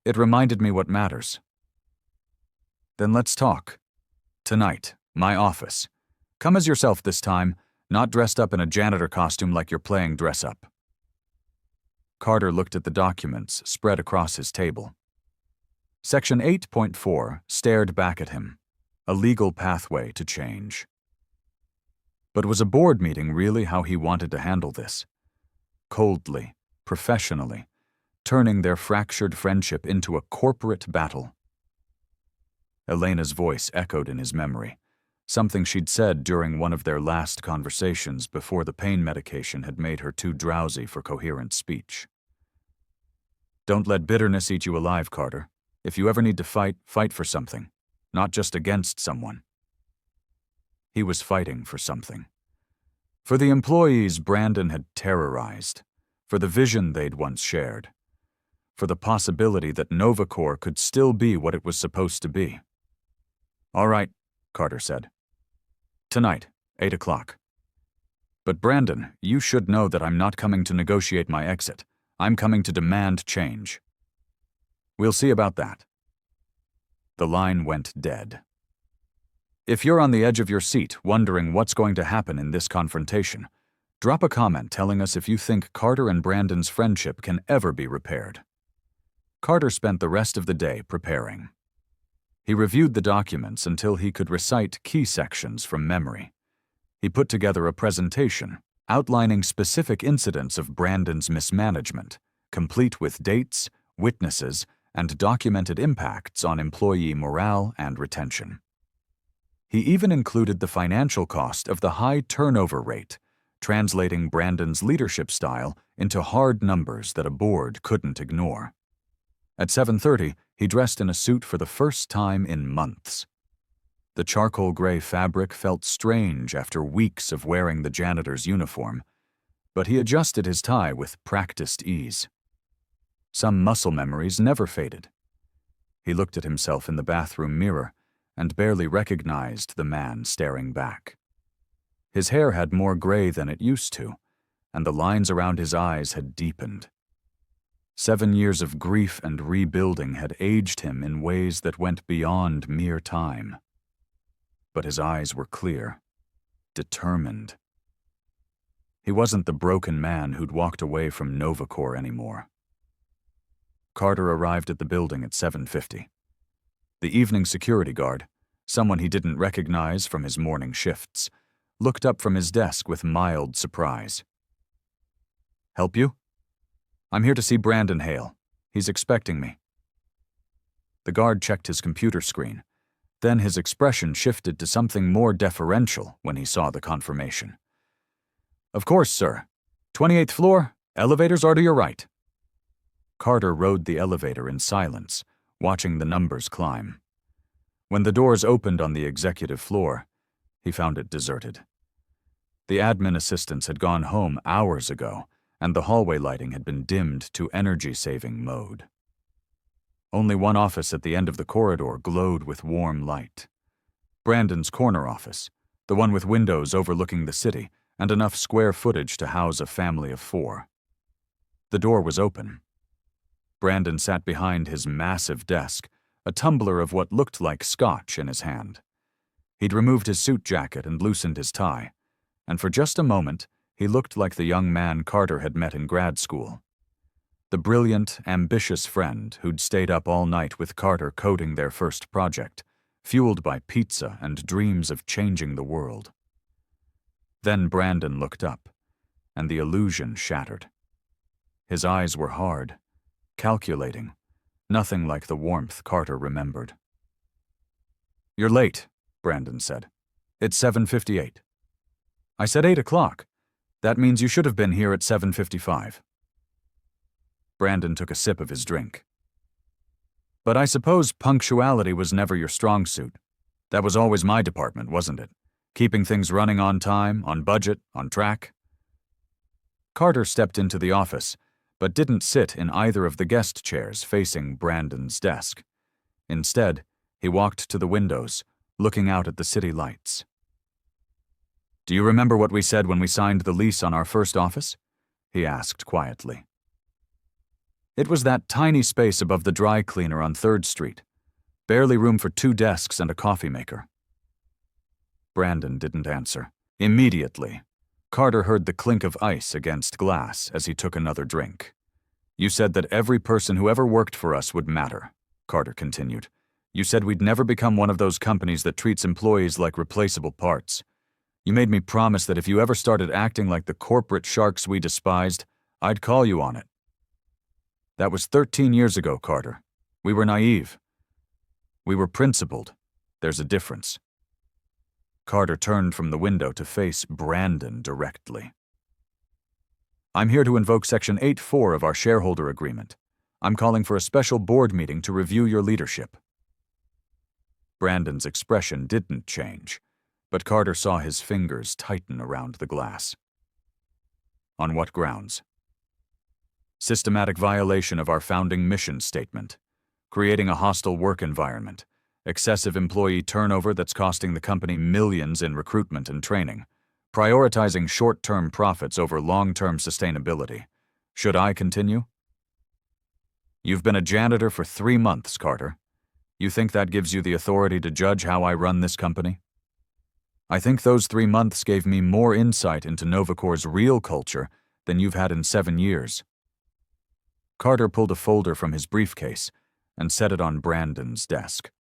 It reminded me what matters." "Then let's talk. Tonight, my office. Come as yourself this time, not dressed up in a janitor costume like you're playing dress-up." Carter looked at the documents spread across his table. Section 8.4 stared back at him, a legal pathway to change. But was a board meeting really how he wanted to handle this? Coldly, professionally, turning their fractured friendship into a corporate battle. Elena's voice echoed in his memory, something she'd said during one of their last conversations before the pain medication had made her too drowsy for coherent speech. "Don't let bitterness eat you alive, Carter. If you ever need to fight, fight for something, not just against someone." He was fighting for something. For the employees Brandon had terrorized, for the vision they'd once shared, for the possibility that NovaCore could still be what it was supposed to be. "All right," Carter said. "Tonight, 8 o'clock. But Brandon, you should know that I'm not coming to negotiate my exit. I'm coming to demand change." "We'll see about that." The line went dead. If you're on the edge of your seat wondering what's going to happen in this confrontation, drop a comment telling us if you think Carter and Brandon's friendship can ever be repaired. Carter spent the rest of the day preparing. He reviewed the documents until he could recite key sections from memory. He put together a presentation outlining specific incidents of Brandon's mismanagement, complete with dates, witnesses, and documented impacts on employee morale and retention. He even included the financial cost of the high turnover rate, translating Brandon's leadership style into hard numbers that a board couldn't ignore. At 7:30, he dressed in a suit for the first time in months. The charcoal gray fabric felt strange after weeks of wearing the janitor's uniform, but he adjusted his tie with practiced ease. Some muscle memories never faded. He looked at himself in the bathroom mirror and barely recognized the man staring back. His hair had more gray than it used to, and the lines around his eyes had deepened. 7 years of grief and rebuilding had aged him in ways that went beyond mere time. But his eyes were clear, determined. He wasn't the broken man who'd walked away from NovaCore anymore. Carter arrived at the building at 7:50. The evening security guard, someone he didn't recognize from his morning shifts, looked up from his desk with mild surprise. "Help you? I'm here to see Brandon Hale. He's expecting me." The guard checked his computer screen. Then his expression shifted to something more deferential when he saw the confirmation. "Of course, sir. 28th floor, elevators are to your right." Carter rode the elevator in silence, watching the numbers climb. When the doors opened on the executive floor, he found it deserted. The admin assistants had gone home hours ago, and the hallway lighting had been dimmed to energy-saving mode. Only one office at the end of the corridor glowed with warm light. Brandon's corner office, the one with windows overlooking the city and enough square footage to house a family of 4. The door was open. Brandon sat behind his massive desk, a tumbler of what looked like scotch in his hand. He'd removed his suit jacket and loosened his tie, and for just a moment, he looked like the young man Carter had met in grad school. The brilliant, ambitious friend who'd stayed up all night with Carter coding their first project, fueled by pizza and dreams of changing the world. Then Brandon looked up, and the illusion shattered. His eyes were hard, calculating, nothing like the warmth Carter remembered. "You're late," Brandon said. "It's 7:58. "I said 8 o'clock. That means you should have been here at 7:55. Brandon took a sip of his drink. "But I suppose punctuality was never your strong suit. That was always my department, wasn't it? Keeping things running on time, on budget, on track." Carter stepped into the office, but didn't sit in either of the guest chairs facing Brandon's desk. Instead, he walked to the windows, looking out at the city lights. "Do you remember what we said when we signed the lease on our first office?" he asked quietly. "It was that tiny space above the dry cleaner on 3rd Street. Barely room for 2 desks and a coffee maker." Brandon didn't answer. Immediately, Carter heard the clink of ice against glass as he took another drink. "You said that every person who ever worked for us would matter," Carter continued. "You said we'd never become one of those companies that treats employees like replaceable parts. You made me promise that if you ever started acting like the corporate sharks we despised, I'd call you on it." That was 13 years ago, Carter. We were naive. We were principled. There's a difference. Carter turned from the window to face Brandon directly. I'm here to invoke Section 8.4 of our shareholder agreement. I'm calling for a special board meeting to review your leadership. Brandon's expression didn't change, but Carter saw his fingers tighten around the glass. On what grounds? Systematic violation of our founding mission statement, creating a hostile work environment, excessive employee turnover that's costing the company millions in recruitment and training, prioritizing short-term profits over long-term sustainability. Should I continue? You've been a janitor for 3 months, Carter. You think that gives you the authority to judge how I run this company? I think those 3 months gave me more insight into Novacore's real culture than you've had in 7 years. Carter pulled a folder from his briefcase and set it on Brandon's desk.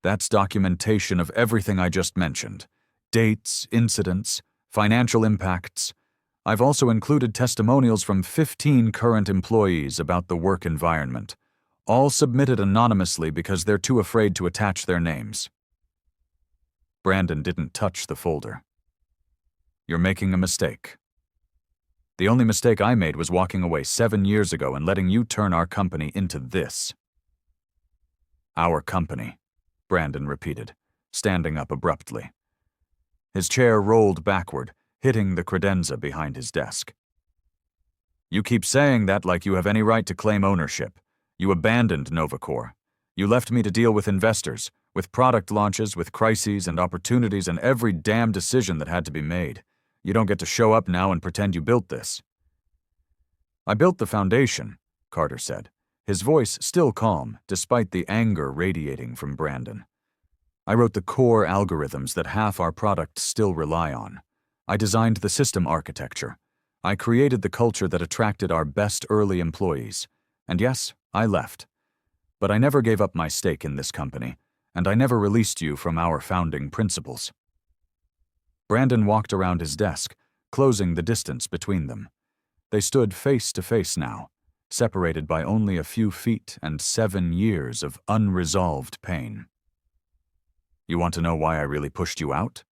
That's documentation of everything I just mentioned. Dates, incidents, financial impacts. I've also included testimonials from 15 current employees about the work environment, all submitted anonymously because they're too afraid to attach their names. Brandon didn't touch the folder. You're making a mistake. The only mistake I made was walking away 7 years ago and letting you turn our company into this. Our company, Brandon repeated, standing up abruptly. His chair rolled backward, hitting the credenza behind his desk. You keep saying that like you have any right to claim ownership. You abandoned Novacore. You left me to deal with investors, with product launches, with crises and opportunities and every damn decision that had to be made. You don't get to show up now and pretend you built this. I built the foundation, Carter said, his voice still calm despite the anger radiating from Brandon. I wrote the core algorithms that half our products still rely on. I designed the system architecture. I created the culture that attracted our best early employees. And yes, I left. But I never gave up my stake in this company, and I never released you from our founding principles. Brandon walked around his desk, closing the distance between them. They stood face to face now, separated by only a few feet and 7 years of unresolved pain. You want to know why I really pushed you out?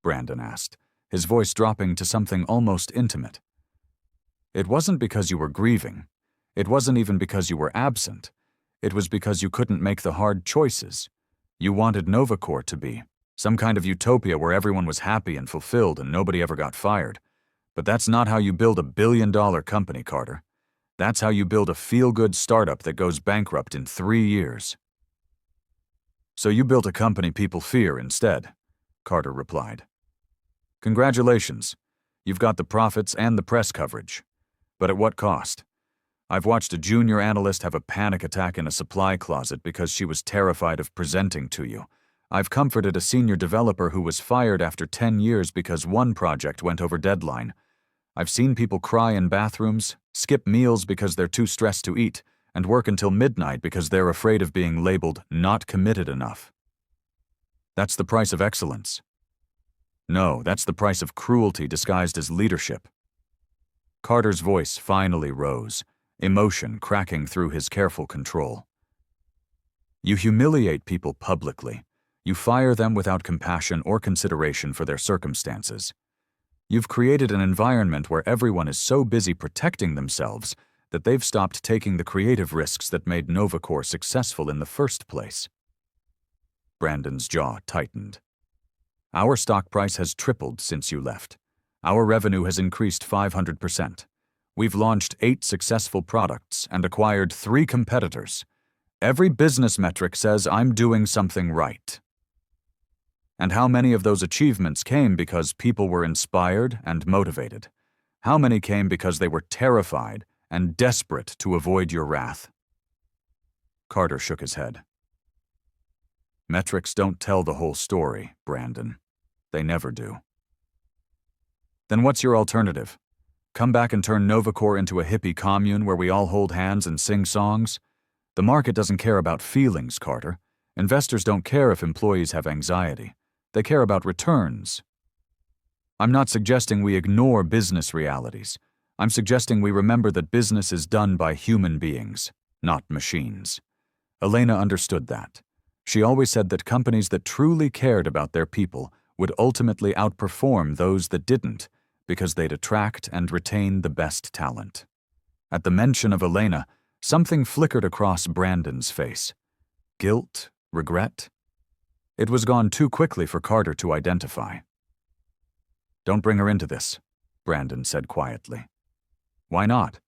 Brandon asked, his voice dropping to something almost intimate. It wasn't because you were grieving. It wasn't even because you were absent. It was because you couldn't make the hard choices. You wanted Novacore to be some kind of utopia where everyone was happy and fulfilled and nobody ever got fired. But that's not how you build a billion-dollar company, Carter. That's how you build a feel-good startup that goes bankrupt in 3 years. So you built a company people fear instead, Carter replied. Congratulations. You've got the profits and the press coverage. But at what cost? I've watched a junior analyst have a panic attack in a supply closet because she was terrified of presenting to you. I've comforted a senior developer who was fired after 10 years because one project went over deadline. I've seen people cry in bathrooms, skip meals because they're too stressed to eat, and work until midnight because they're afraid of being labeled not committed enough. That's the price of excellence. No, that's the price of cruelty disguised as leadership. Carter's voice finally rose, emotion cracking through his careful control. You humiliate people publicly. You fire them without compassion or consideration for their circumstances. You've created an environment where everyone is so busy protecting themselves that they've stopped taking the creative risks that made Novacore successful in the first place. Brandon's jaw tightened. Our stock price has tripled since you left. Our revenue has increased 500%. We've launched 8 successful products and acquired 3 competitors. Every business metric says I'm doing something right. And how many of those achievements came because people were inspired and motivated? How many came because they were terrified and desperate to avoid your wrath? Carter shook his head. Metrics don't tell the whole story, Brandon. They never do. Then what's your alternative? Come back and turn Novacore into a hippie commune where we all hold hands and sing songs? The market doesn't care about feelings, Carter. Investors don't care if employees have anxiety. They care about returns. I'm not suggesting we ignore business realities. I'm suggesting we remember that business is done by human beings, not machines. Elena understood that. She always said that companies that truly cared about their people would ultimately outperform those that didn't, because they'd attract and retain the best talent. At the mention of Elena, something flickered across Brandon's face. Guilt? Regret? It was gone too quickly for Carter to identify. "Don't bring her into this," Brandon said quietly. "Why not?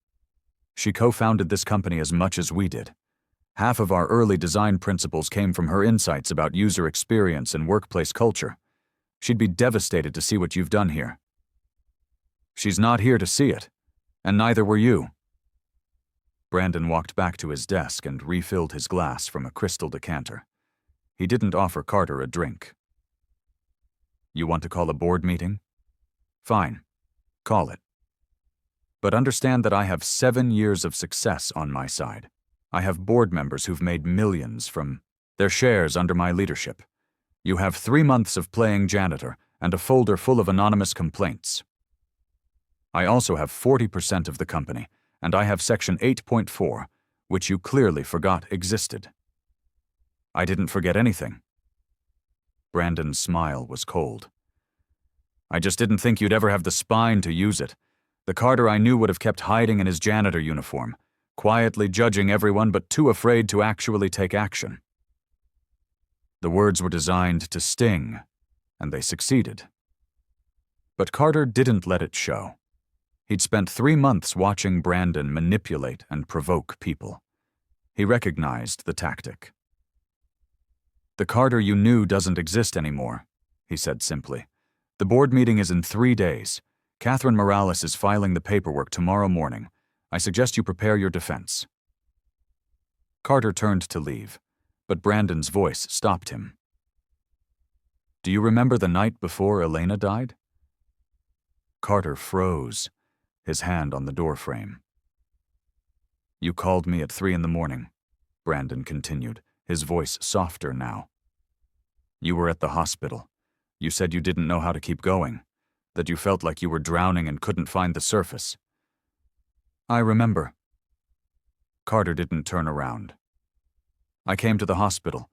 She co-founded this company as much as we did. Half of our early design principles came from her insights about user experience and workplace culture. She'd be devastated to see what you've done here." "She's not here to see it, and neither were you." Brandon walked back to his desk and refilled his glass from a crystal decanter. He didn't offer Carter a drink. "You want to call a board meeting? Fine, call it. But understand that I have 7 years of success on my side. I have board members who've made millions from their shares under my leadership. You have 3 months of playing janitor and a folder full of anonymous complaints. I also have 40% of the company, and I have Section 8.4, which you clearly forgot existed." "I didn't forget anything." Brandon's smile was cold. "I just didn't think you'd ever have the spine to use it. The Carter I knew would have kept hiding in his janitor uniform, quietly judging everyone but too afraid to actually take action." The words were designed to sting, and they succeeded. But Carter didn't let it show. He'd spent 3 months watching Brandon manipulate and provoke people. He recognized the tactic. "The Carter you knew doesn't exist anymore," he said simply. "The board meeting is in 3 days. Catherine Morales is filing the paperwork tomorrow morning. I suggest you prepare your defense." Carter turned to leave, but Brandon's voice stopped him. "Do you remember the night before Elena died?" Carter froze, his hand on the doorframe. "You called me at 3 a.m, Brandon continued, his voice softer now. "You were at the hospital. You said you didn't know how to keep going, that you felt like you were drowning and couldn't find the surface." "I remember." Carter didn't turn around. "I came to the hospital.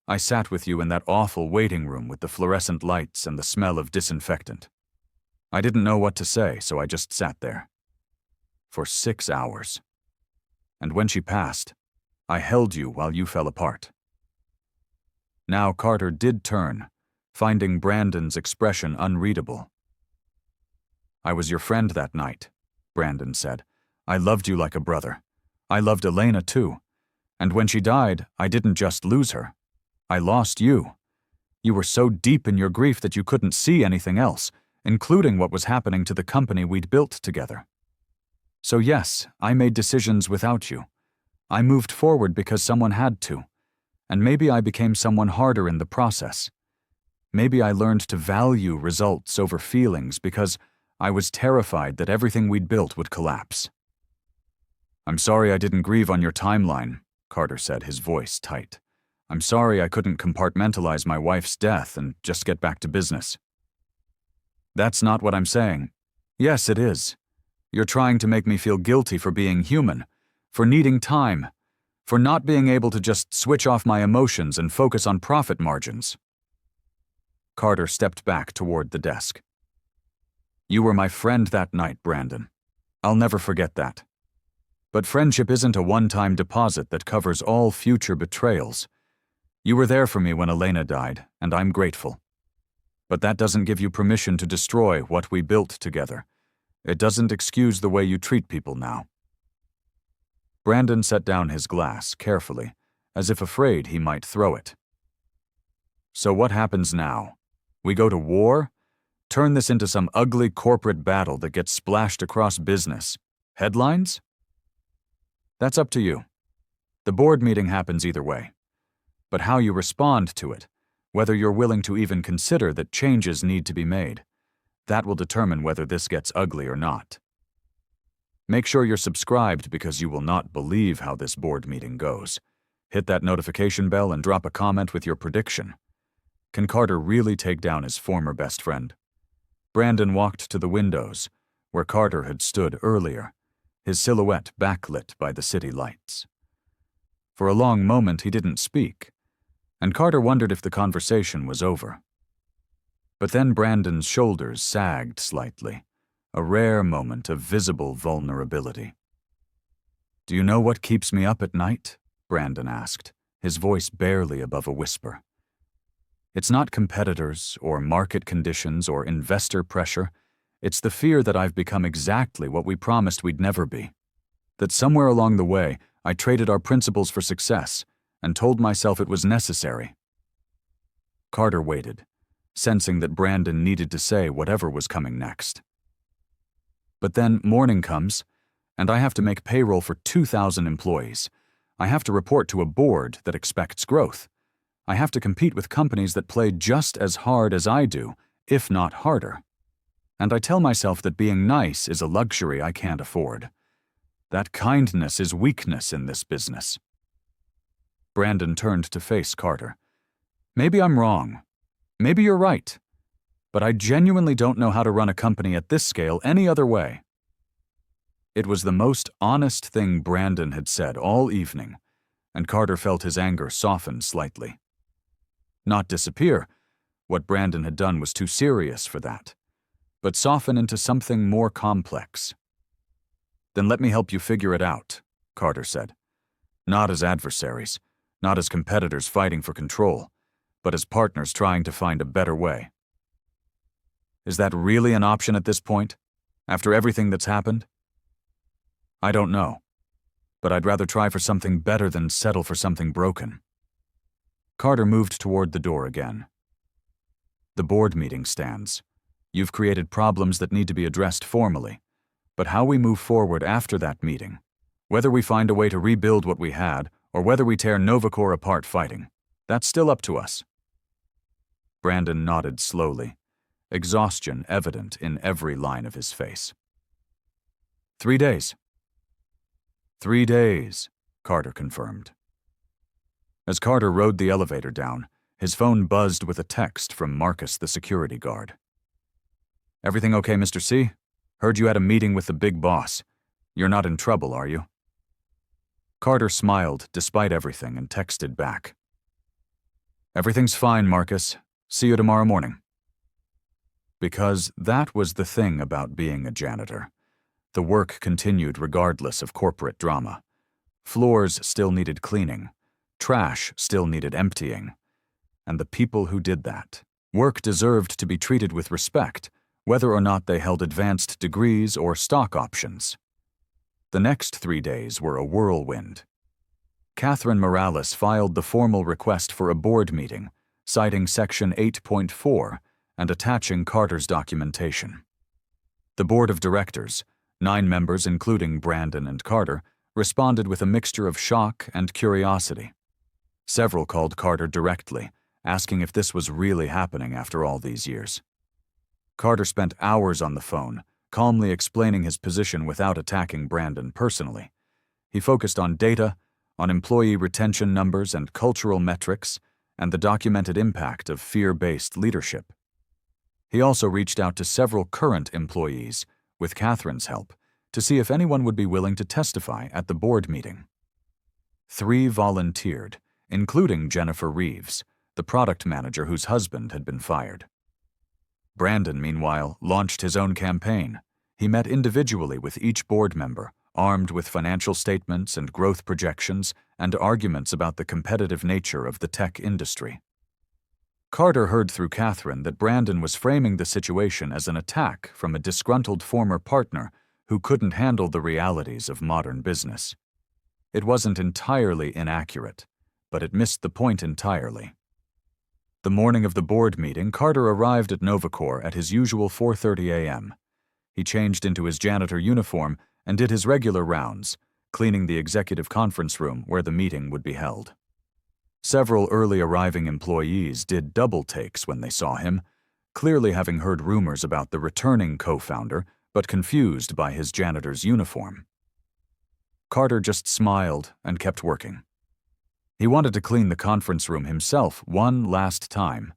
I sat with you in that awful waiting room with the fluorescent lights and the smell of disinfectant. I didn't know what to say, so I just sat there. For 6 hours. And when she passed, I held you while you fell apart." Now Carter did turn, finding Brandon's expression unreadable. "I was your friend that night," Brandon said. "I loved you like a brother. I loved Elena too. And when she died, I didn't just lose her. I lost you. You were so deep in your grief that you couldn't see anything else, including what was happening to the company we'd built together. So yes, I made decisions without you. I moved forward because someone had to. And maybe I became someone harder in the process. Maybe I learned to value results over feelings because I was terrified that everything we'd built would collapse." "I'm sorry I didn't grieve on your timeline," Carter said, his voice tight. "I'm sorry I couldn't compartmentalize my wife's death and just get back to business." "That's not what I'm saying." "Yes, it is. You're trying to make me feel guilty for being human, for needing time, for not being able to just switch off my emotions and focus on profit margins." Carter stepped back toward the desk. "You were my friend that night, Brandon. I'll never forget that. But friendship isn't a one-time deposit that covers all future betrayals. You were there for me when Elena died, and I'm grateful. But that doesn't give you permission to destroy what we built together. It doesn't excuse the way you treat people now." Brandon set down his glass carefully, as if afraid he might throw it. "So what happens now? We go to war? Turn this into some ugly corporate battle that gets splashed across business? Headlines? That's up to you. The board meeting happens either way. But how you respond to it, whether you're willing to even consider that changes need to be made, that will determine whether this gets ugly or not. Make sure you're subscribed because you will not believe how this board meeting goes. Hit that notification bell and drop a comment with your prediction. Can Carter really take down his former best friend?" Brandon walked to the windows, where Carter had stood earlier, his silhouette backlit by the city lights. For a long moment he didn't speak, and Carter wondered if the conversation was over. But then Brandon's shoulders sagged slightly, a rare moment of visible vulnerability. "Do you know what keeps me up at night?" Brandon asked, his voice barely above a whisper. "It's not competitors or market conditions or investor pressure. It's the fear that I've become exactly what we promised we'd never be. That somewhere along the way, I traded our principles for success and told myself it was necessary." Carter waited, sensing that Brandon needed to say whatever was coming next. "But then morning comes, and I have to make payroll for 2,000 employees. I have to report to a board that expects growth. I have to compete with companies that play just as hard as I do, if not harder. And I tell myself that being nice is a luxury I can't afford. That kindness is weakness in this business." Brandon turned to face Carter. "Maybe I'm wrong. Maybe you're right. But I genuinely don't know how to run a company at this scale any other way." It was the most honest thing Brandon had said all evening, and Carter felt his anger soften slightly. Not disappear. What Brandon had done was too serious for that. But soften into something more complex. "Then let me help you figure it out," Carter said. "Not as adversaries, not as competitors fighting for control, but as partners trying to find a better way." "Is that really an option at this point, after everything that's happened?" "I don't know, but I'd rather try for something better than settle for something broken." Carter moved toward the door again. "The board meeting stands. You've created problems that need to be addressed formally, but how we move forward after that meeting, whether we find a way to rebuild what we had or whether we tear Novacor apart fighting, that's still up to us." Brandon nodded slowly, exhaustion evident in every line of his face. 3 days. 3 days, Carter confirmed. As Carter rode the elevator down, his phone buzzed with a text from Marcus, the security guard. "Everything okay, Mr. C? Heard you had a meeting with the big boss. You're not in trouble, are you?" Carter smiled despite everything and texted back. "Everything's fine, Marcus. See you tomorrow morning." Because that was the thing about being a janitor. The work continued regardless of corporate drama. Floors still needed cleaning. Trash still needed emptying. And the people who did that. Work deserved to be treated with respect, whether or not they held advanced degrees or stock options. The next 3 days were a whirlwind. Catherine Morales filed the formal request for a board meeting, citing Section 8.4 and attaching Carter's documentation. The board of directors, 9 members including Brandon and Carter, responded with a mixture of shock and curiosity. Several called Carter directly, asking if this was really happening after all these years. Carter spent hours on the phone, calmly explaining his position without attacking Brandon personally. He focused on data, on employee retention numbers and cultural metrics, and the documented impact of fear-based leadership. He also reached out to several current employees, with Catherine's help, to see if anyone would be willing to testify at the board meeting. 3 volunteered, including Jennifer Reeves, the product manager whose husband had been fired. Brandon, meanwhile, launched his own campaign. He met individually with each board member, armed with financial statements and growth projections and arguments about the competitive nature of the tech industry. Carter heard through Catherine that Brandon was framing the situation as an attack from a disgruntled former partner who couldn't handle the realities of modern business. It wasn't entirely inaccurate, but it missed the point entirely. The morning of the board meeting, Carter arrived at Novacor at his usual 4:30 a.m. He changed into his janitor uniform and did his regular rounds, cleaning the executive conference room where the meeting would be held. Several early arriving employees did double takes when they saw him, clearly having heard rumors about the returning co-founder, but confused by his janitor's uniform. Carter just smiled and kept working. He wanted to clean the conference room himself one last time,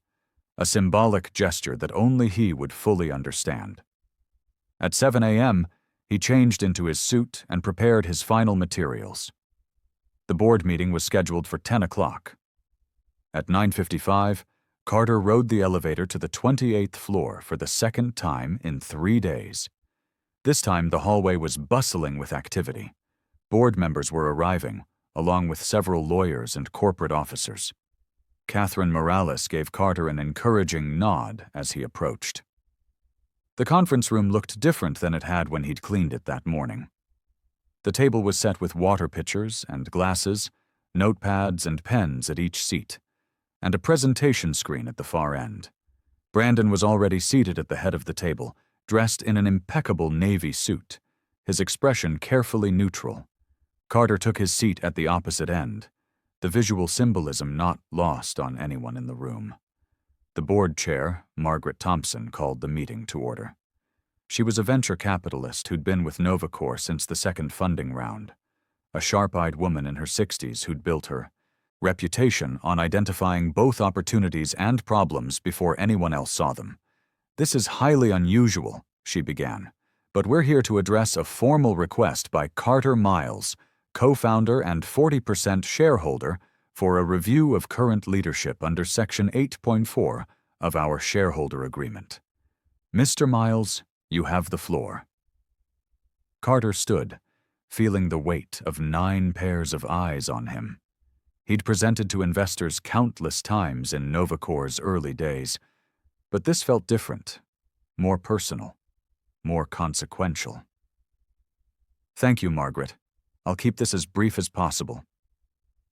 a symbolic gesture that only he would fully understand. At 7 a.m., he changed into his suit and prepared his final materials. The board meeting was scheduled for 10 o'clock. At 9:55, Carter rode the elevator to the 28th floor for the second time in 3 days. This time, the hallway was bustling with activity. Board members were arriving, along with several lawyers and corporate officers. Catherine Morales gave Carter an encouraging nod as he approached. The conference room looked different than it had when he'd cleaned it that morning. The table was set with water pitchers and glasses, notepads and pens at each seat, and a presentation screen at the far end. Brandon was already seated at the head of the table, dressed in an impeccable navy suit, his expression carefully neutral. Carter took his seat at the opposite end, the visual symbolism not lost on anyone in the room. The board chair, Margaret Thompson, called the meeting to order. She was a venture capitalist who'd been with Novacor since the second funding round, a sharp-eyed woman in her 60s who'd built her reputation on identifying both opportunities and problems before anyone else saw them. "This is highly unusual," she began, "but we're here to address a formal request by Carter Miles, co-founder and 40% shareholder, for a review of current leadership under Section 8.4 of our shareholder agreement. Mr. Miles, you have the floor." Carter stood, feeling the weight of 9 pairs of eyes on him. He'd presented to investors countless times in Novacor's early days, but this felt different, more personal, more consequential. "Thank you, Margaret. I'll keep this as brief as possible."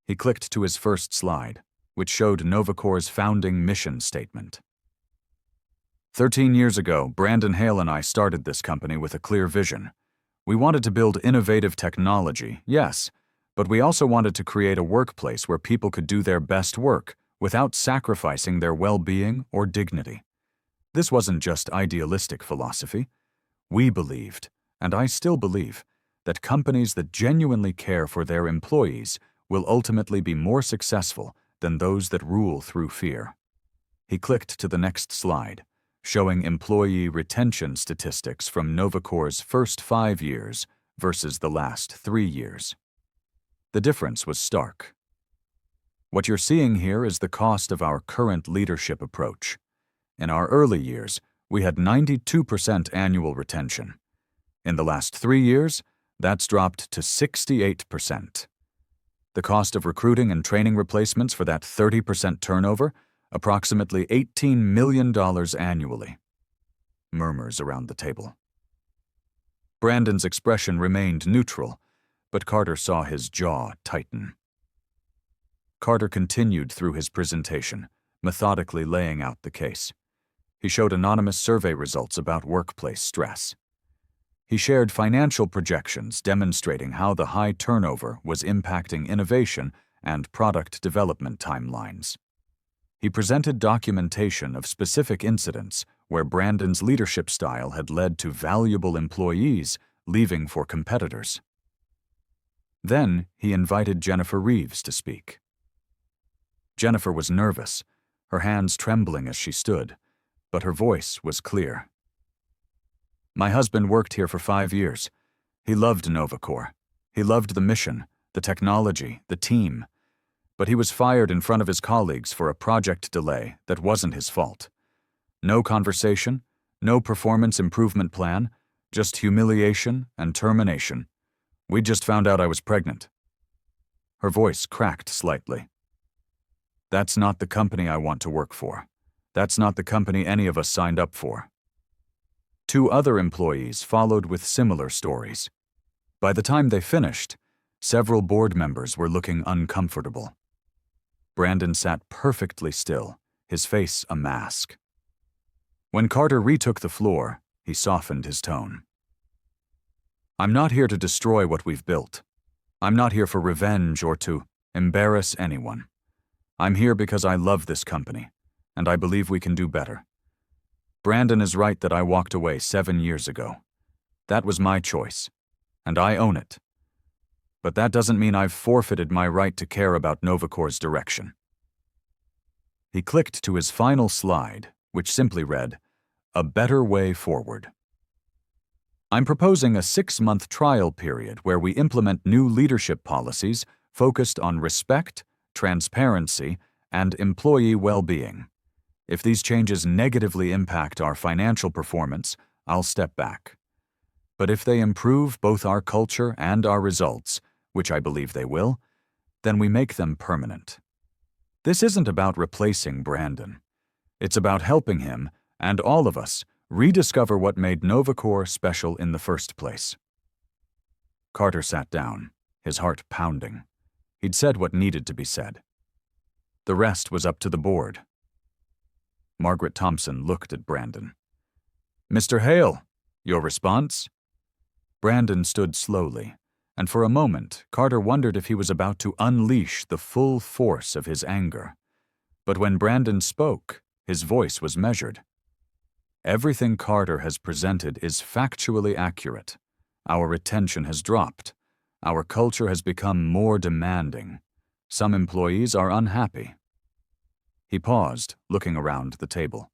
He clicked to his first slide, which showed Novacor's founding mission statement. 13 years ago, Brandon Hale and I started this company with a clear vision. We wanted to build innovative technology, yes, but we also wanted to create a workplace where people could do their best work without sacrificing their well-being or dignity. This wasn't just idealistic philosophy. We believed, and I still believe, that companies that genuinely care for their employees will ultimately be more successful than those that rule through fear. He clicked to the next slide, showing employee retention statistics from Novacor's first 5 years versus the last 3 years. The difference was stark. What you're seeing here is the cost of our current leadership approach. In our early years, we had 92% annual retention. In the last 3 years, that's dropped to 68%. The cost of recruiting and training replacements for that 30% turnover, approximately $18 million annually. Murmurs around the table. Brandon's expression remained neutral, but Carter saw his jaw tighten. Carter continued through his presentation, methodically laying out the case. He showed anonymous survey results about workplace stress. He shared financial projections demonstrating how the high turnover was impacting innovation and product development timelines. He presented documentation of specific incidents where Brandon's leadership style had led to valuable employees leaving for competitors. Then he invited Jennifer Reeves to speak. Jennifer was nervous, her hands trembling as she stood, but her voice was clear. "My husband worked here for 5 years. He loved Novacor. He loved the mission, the technology, the team. But he was fired in front of his colleagues for a project delay that wasn't his fault. No conversation, no performance improvement plan, just humiliation and termination. We just found out I was pregnant." Her voice cracked slightly. "That's not the company I want to work for. That's not the company any of us signed up for." 2 other employees followed with similar stories. By the time they finished, several board members were looking uncomfortable. Brandon sat perfectly still, his face a mask. When Carter retook the floor, he softened his tone. "I'm not here to destroy what we've built. I'm not here for revenge or to embarrass anyone. I'm here because I love this company, and I believe we can do better. Brandon is right that I walked away 7 years ago. That was my choice, and I own it. But that doesn't mean I've forfeited my right to care about Novacor's direction." He clicked to his final slide, which simply read, "A better way forward." I'm proposing a 6-month trial period where we implement new leadership policies focused on respect, transparency, and employee well-being. If these changes negatively impact our financial performance, I'll step back. But if they improve both our culture and our results, which I believe they will, then we make them permanent. This isn't about replacing Brandon. It's about helping him, and all of us, rediscover what made NovaCore special in the first place. Carter sat down, his heart pounding. He'd said what needed to be said. The rest was up to the board. Margaret Thompson looked at Brandon. "Mr. Hale, your response?" Brandon stood slowly, and for a moment, Carter wondered if he was about to unleash the full force of his anger. But when Brandon spoke, his voice was measured. "Everything Carter has presented is factually accurate. Our retention has dropped. Our culture has become more demanding. Some employees are unhappy." He paused, looking around the table.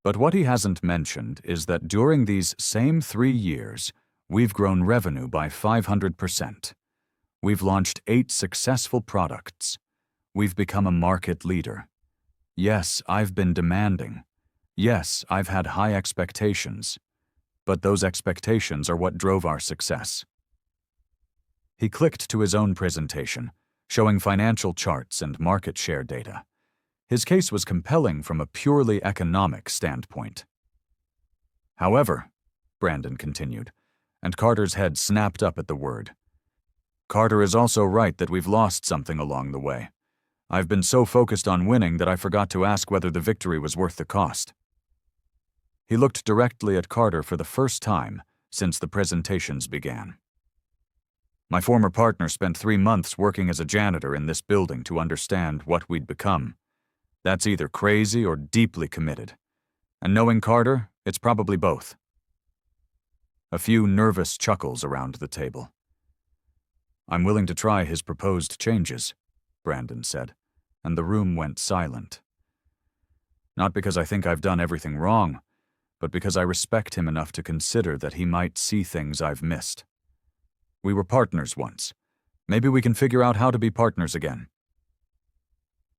"But what he hasn't mentioned is that during these same 3 years, we've grown revenue by 500%. We've launched 8 successful products. We've become a market leader. Yes, I've been demanding. Yes, I've had high expectations. But those expectations are what drove our success." He clicked to his own presentation, showing financial charts and market share data. His case was compelling from a purely economic standpoint. "However," Brandon continued, and Carter's head snapped up at the word, "Carter is also right that we've lost something along the way. I've been so focused on winning that I forgot to ask whether the victory was worth the cost." He looked directly at Carter for the first time since the presentations began. "My former partner spent 3 months working as a janitor in this building to understand what we'd become. That's either crazy or deeply committed. And knowing Carter, it's probably both." A few nervous chuckles around the table. "I'm willing to try his proposed changes," Brandon said, and the room went silent. "Not because I think I've done everything wrong, but because I respect him enough to consider that he might see things I've missed. We were partners once. Maybe we can figure out how to be partners again."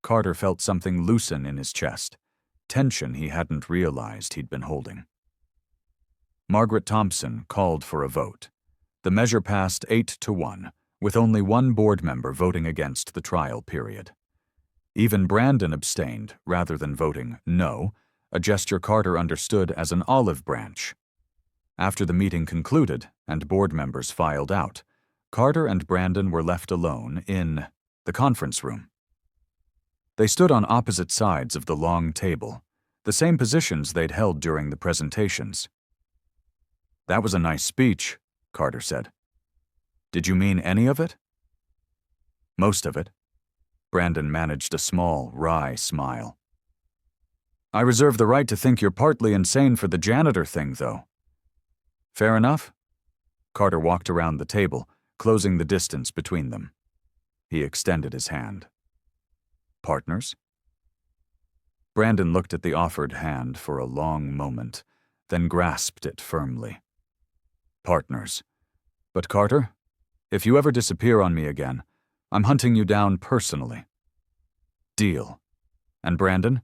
Carter felt something loosen in his chest, tension he hadn't realized he'd been holding. Margaret Thompson called for a vote. The measure passed 8-1, with only one board member voting against the trial period. Even Brandon abstained rather than voting no, a gesture Carter understood as an olive branch. After the meeting concluded and board members filed out, Carter and Brandon were left alone in the conference room. They stood on opposite sides of the long table, the same positions they'd held during the presentations. "That was a nice speech," Carter said. "Did you mean any of it?" "Most of it." Brandon managed a small, wry smile. "I reserve the right to think you're partly insane for the janitor thing, though." "Fair enough." Carter walked around the table, closing the distance between them. He extended his hand. "Partners?" Brandon looked at the offered hand for a long moment, then grasped it firmly. "Partners. But Carter, if you ever disappear on me again, I'm hunting you down personally." "Deal. And Brandon?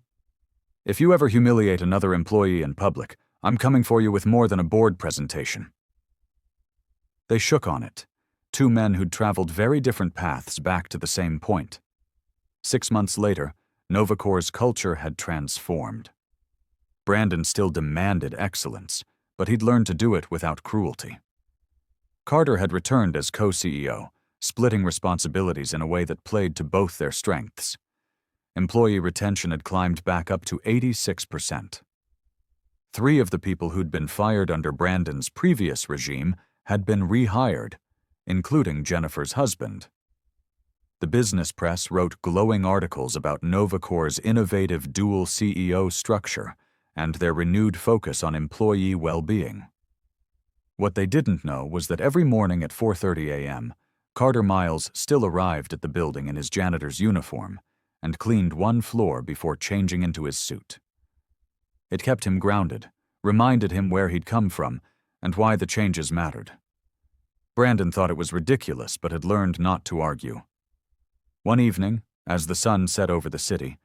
If you ever humiliate another employee in public, I'm coming for you with more than a board presentation." They shook on it, 2 men who'd traveled very different paths back to the same point. 6 months later, NovaCore's culture had transformed. Brandon still demanded excellence, but he'd learned to do it without cruelty. Carter had returned as co-CEO, splitting responsibilities in a way that played to both their strengths. Employee retention had climbed back up to 86%. 3 of the people who'd been fired under Brandon's previous regime had been rehired, including Jennifer's husband. The business press wrote glowing articles about NovaCore's innovative dual CEO structure and their renewed focus on employee well-being. What they didn't know was that every morning at 4:30 a.m., Carter Miles still arrived at the building in his janitor's uniform and cleaned 1 floor before changing into his suit. It kept him grounded, reminded him where he'd come from, and why the changes mattered. Brandon thought it was ridiculous but had learned not to argue. One evening, as the sun set over the city,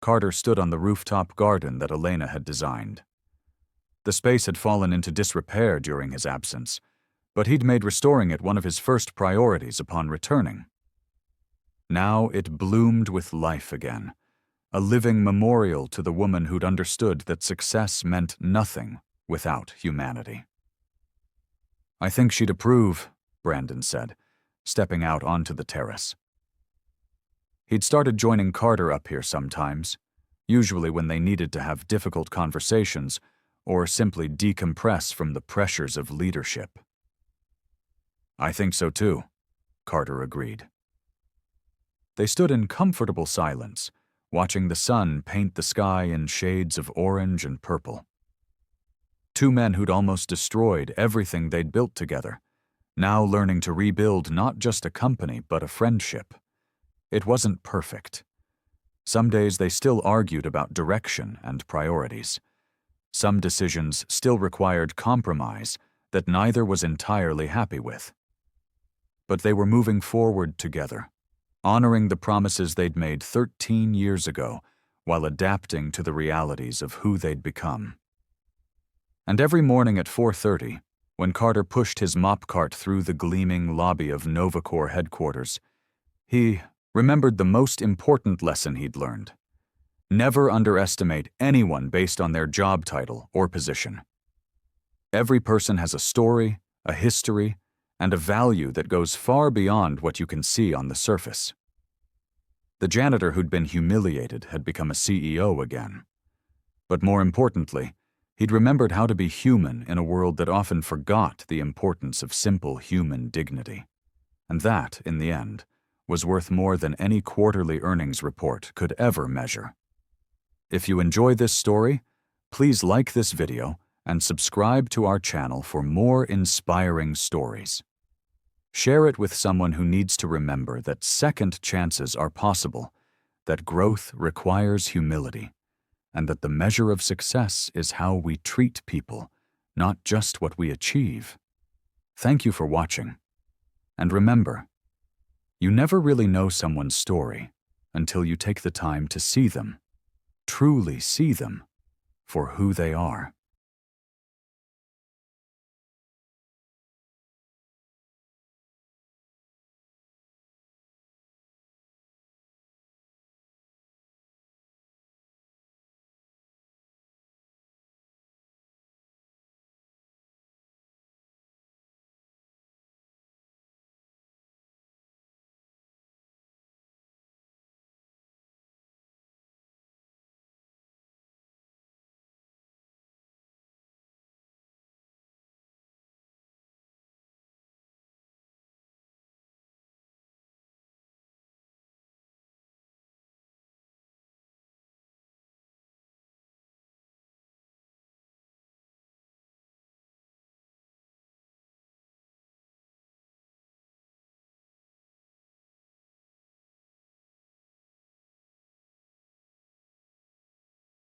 Carter stood on the rooftop garden that Elena had designed. The space had fallen into disrepair during his absence, but he'd made restoring it one of his first priorities upon returning. Now it bloomed with life again, a living memorial to the woman who'd understood that success meant nothing without humanity. "I think she'd approve," Brandon said, stepping out onto the terrace. He'd started joining Carter up here sometimes, usually when they needed to have difficult conversations or simply decompress from the pressures of leadership. "I think so too," Carter agreed. They stood in comfortable silence, watching the sun paint the sky in shades of orange and purple. Two men who'd almost destroyed everything they'd built together, now learning to rebuild not just a company but a friendship. It wasn't perfect. Some days they still argued about direction and priorities. Some decisions still required compromise that neither was entirely happy with. But they were moving forward together, honoring the promises they'd made 13 years ago while adapting to the realities of who they'd become. And every morning at 4:30, when Carter pushed his mop cart through the gleaming lobby of NovaCore headquarters, he remembered the most important lesson he'd learned. Never underestimate anyone based on their job title or position. Every person has a story, a history, and a value that goes far beyond what you can see on the surface. The janitor who'd been humiliated had become a CEO again. But more importantly, he'd remembered how to be human in a world that often forgot the importance of simple human dignity. And that, in the end, was worth more than any quarterly earnings report could ever measure. If you enjoy this story, please like this video and subscribe to our channel for more inspiring stories. Share it with someone who needs to remember that second chances are possible, that growth requires humility, and that the measure of success is how we treat people, not just what we achieve. Thank you for watching. And remember, you never really know someone's story until you take the time to see them, truly see them, for who they are.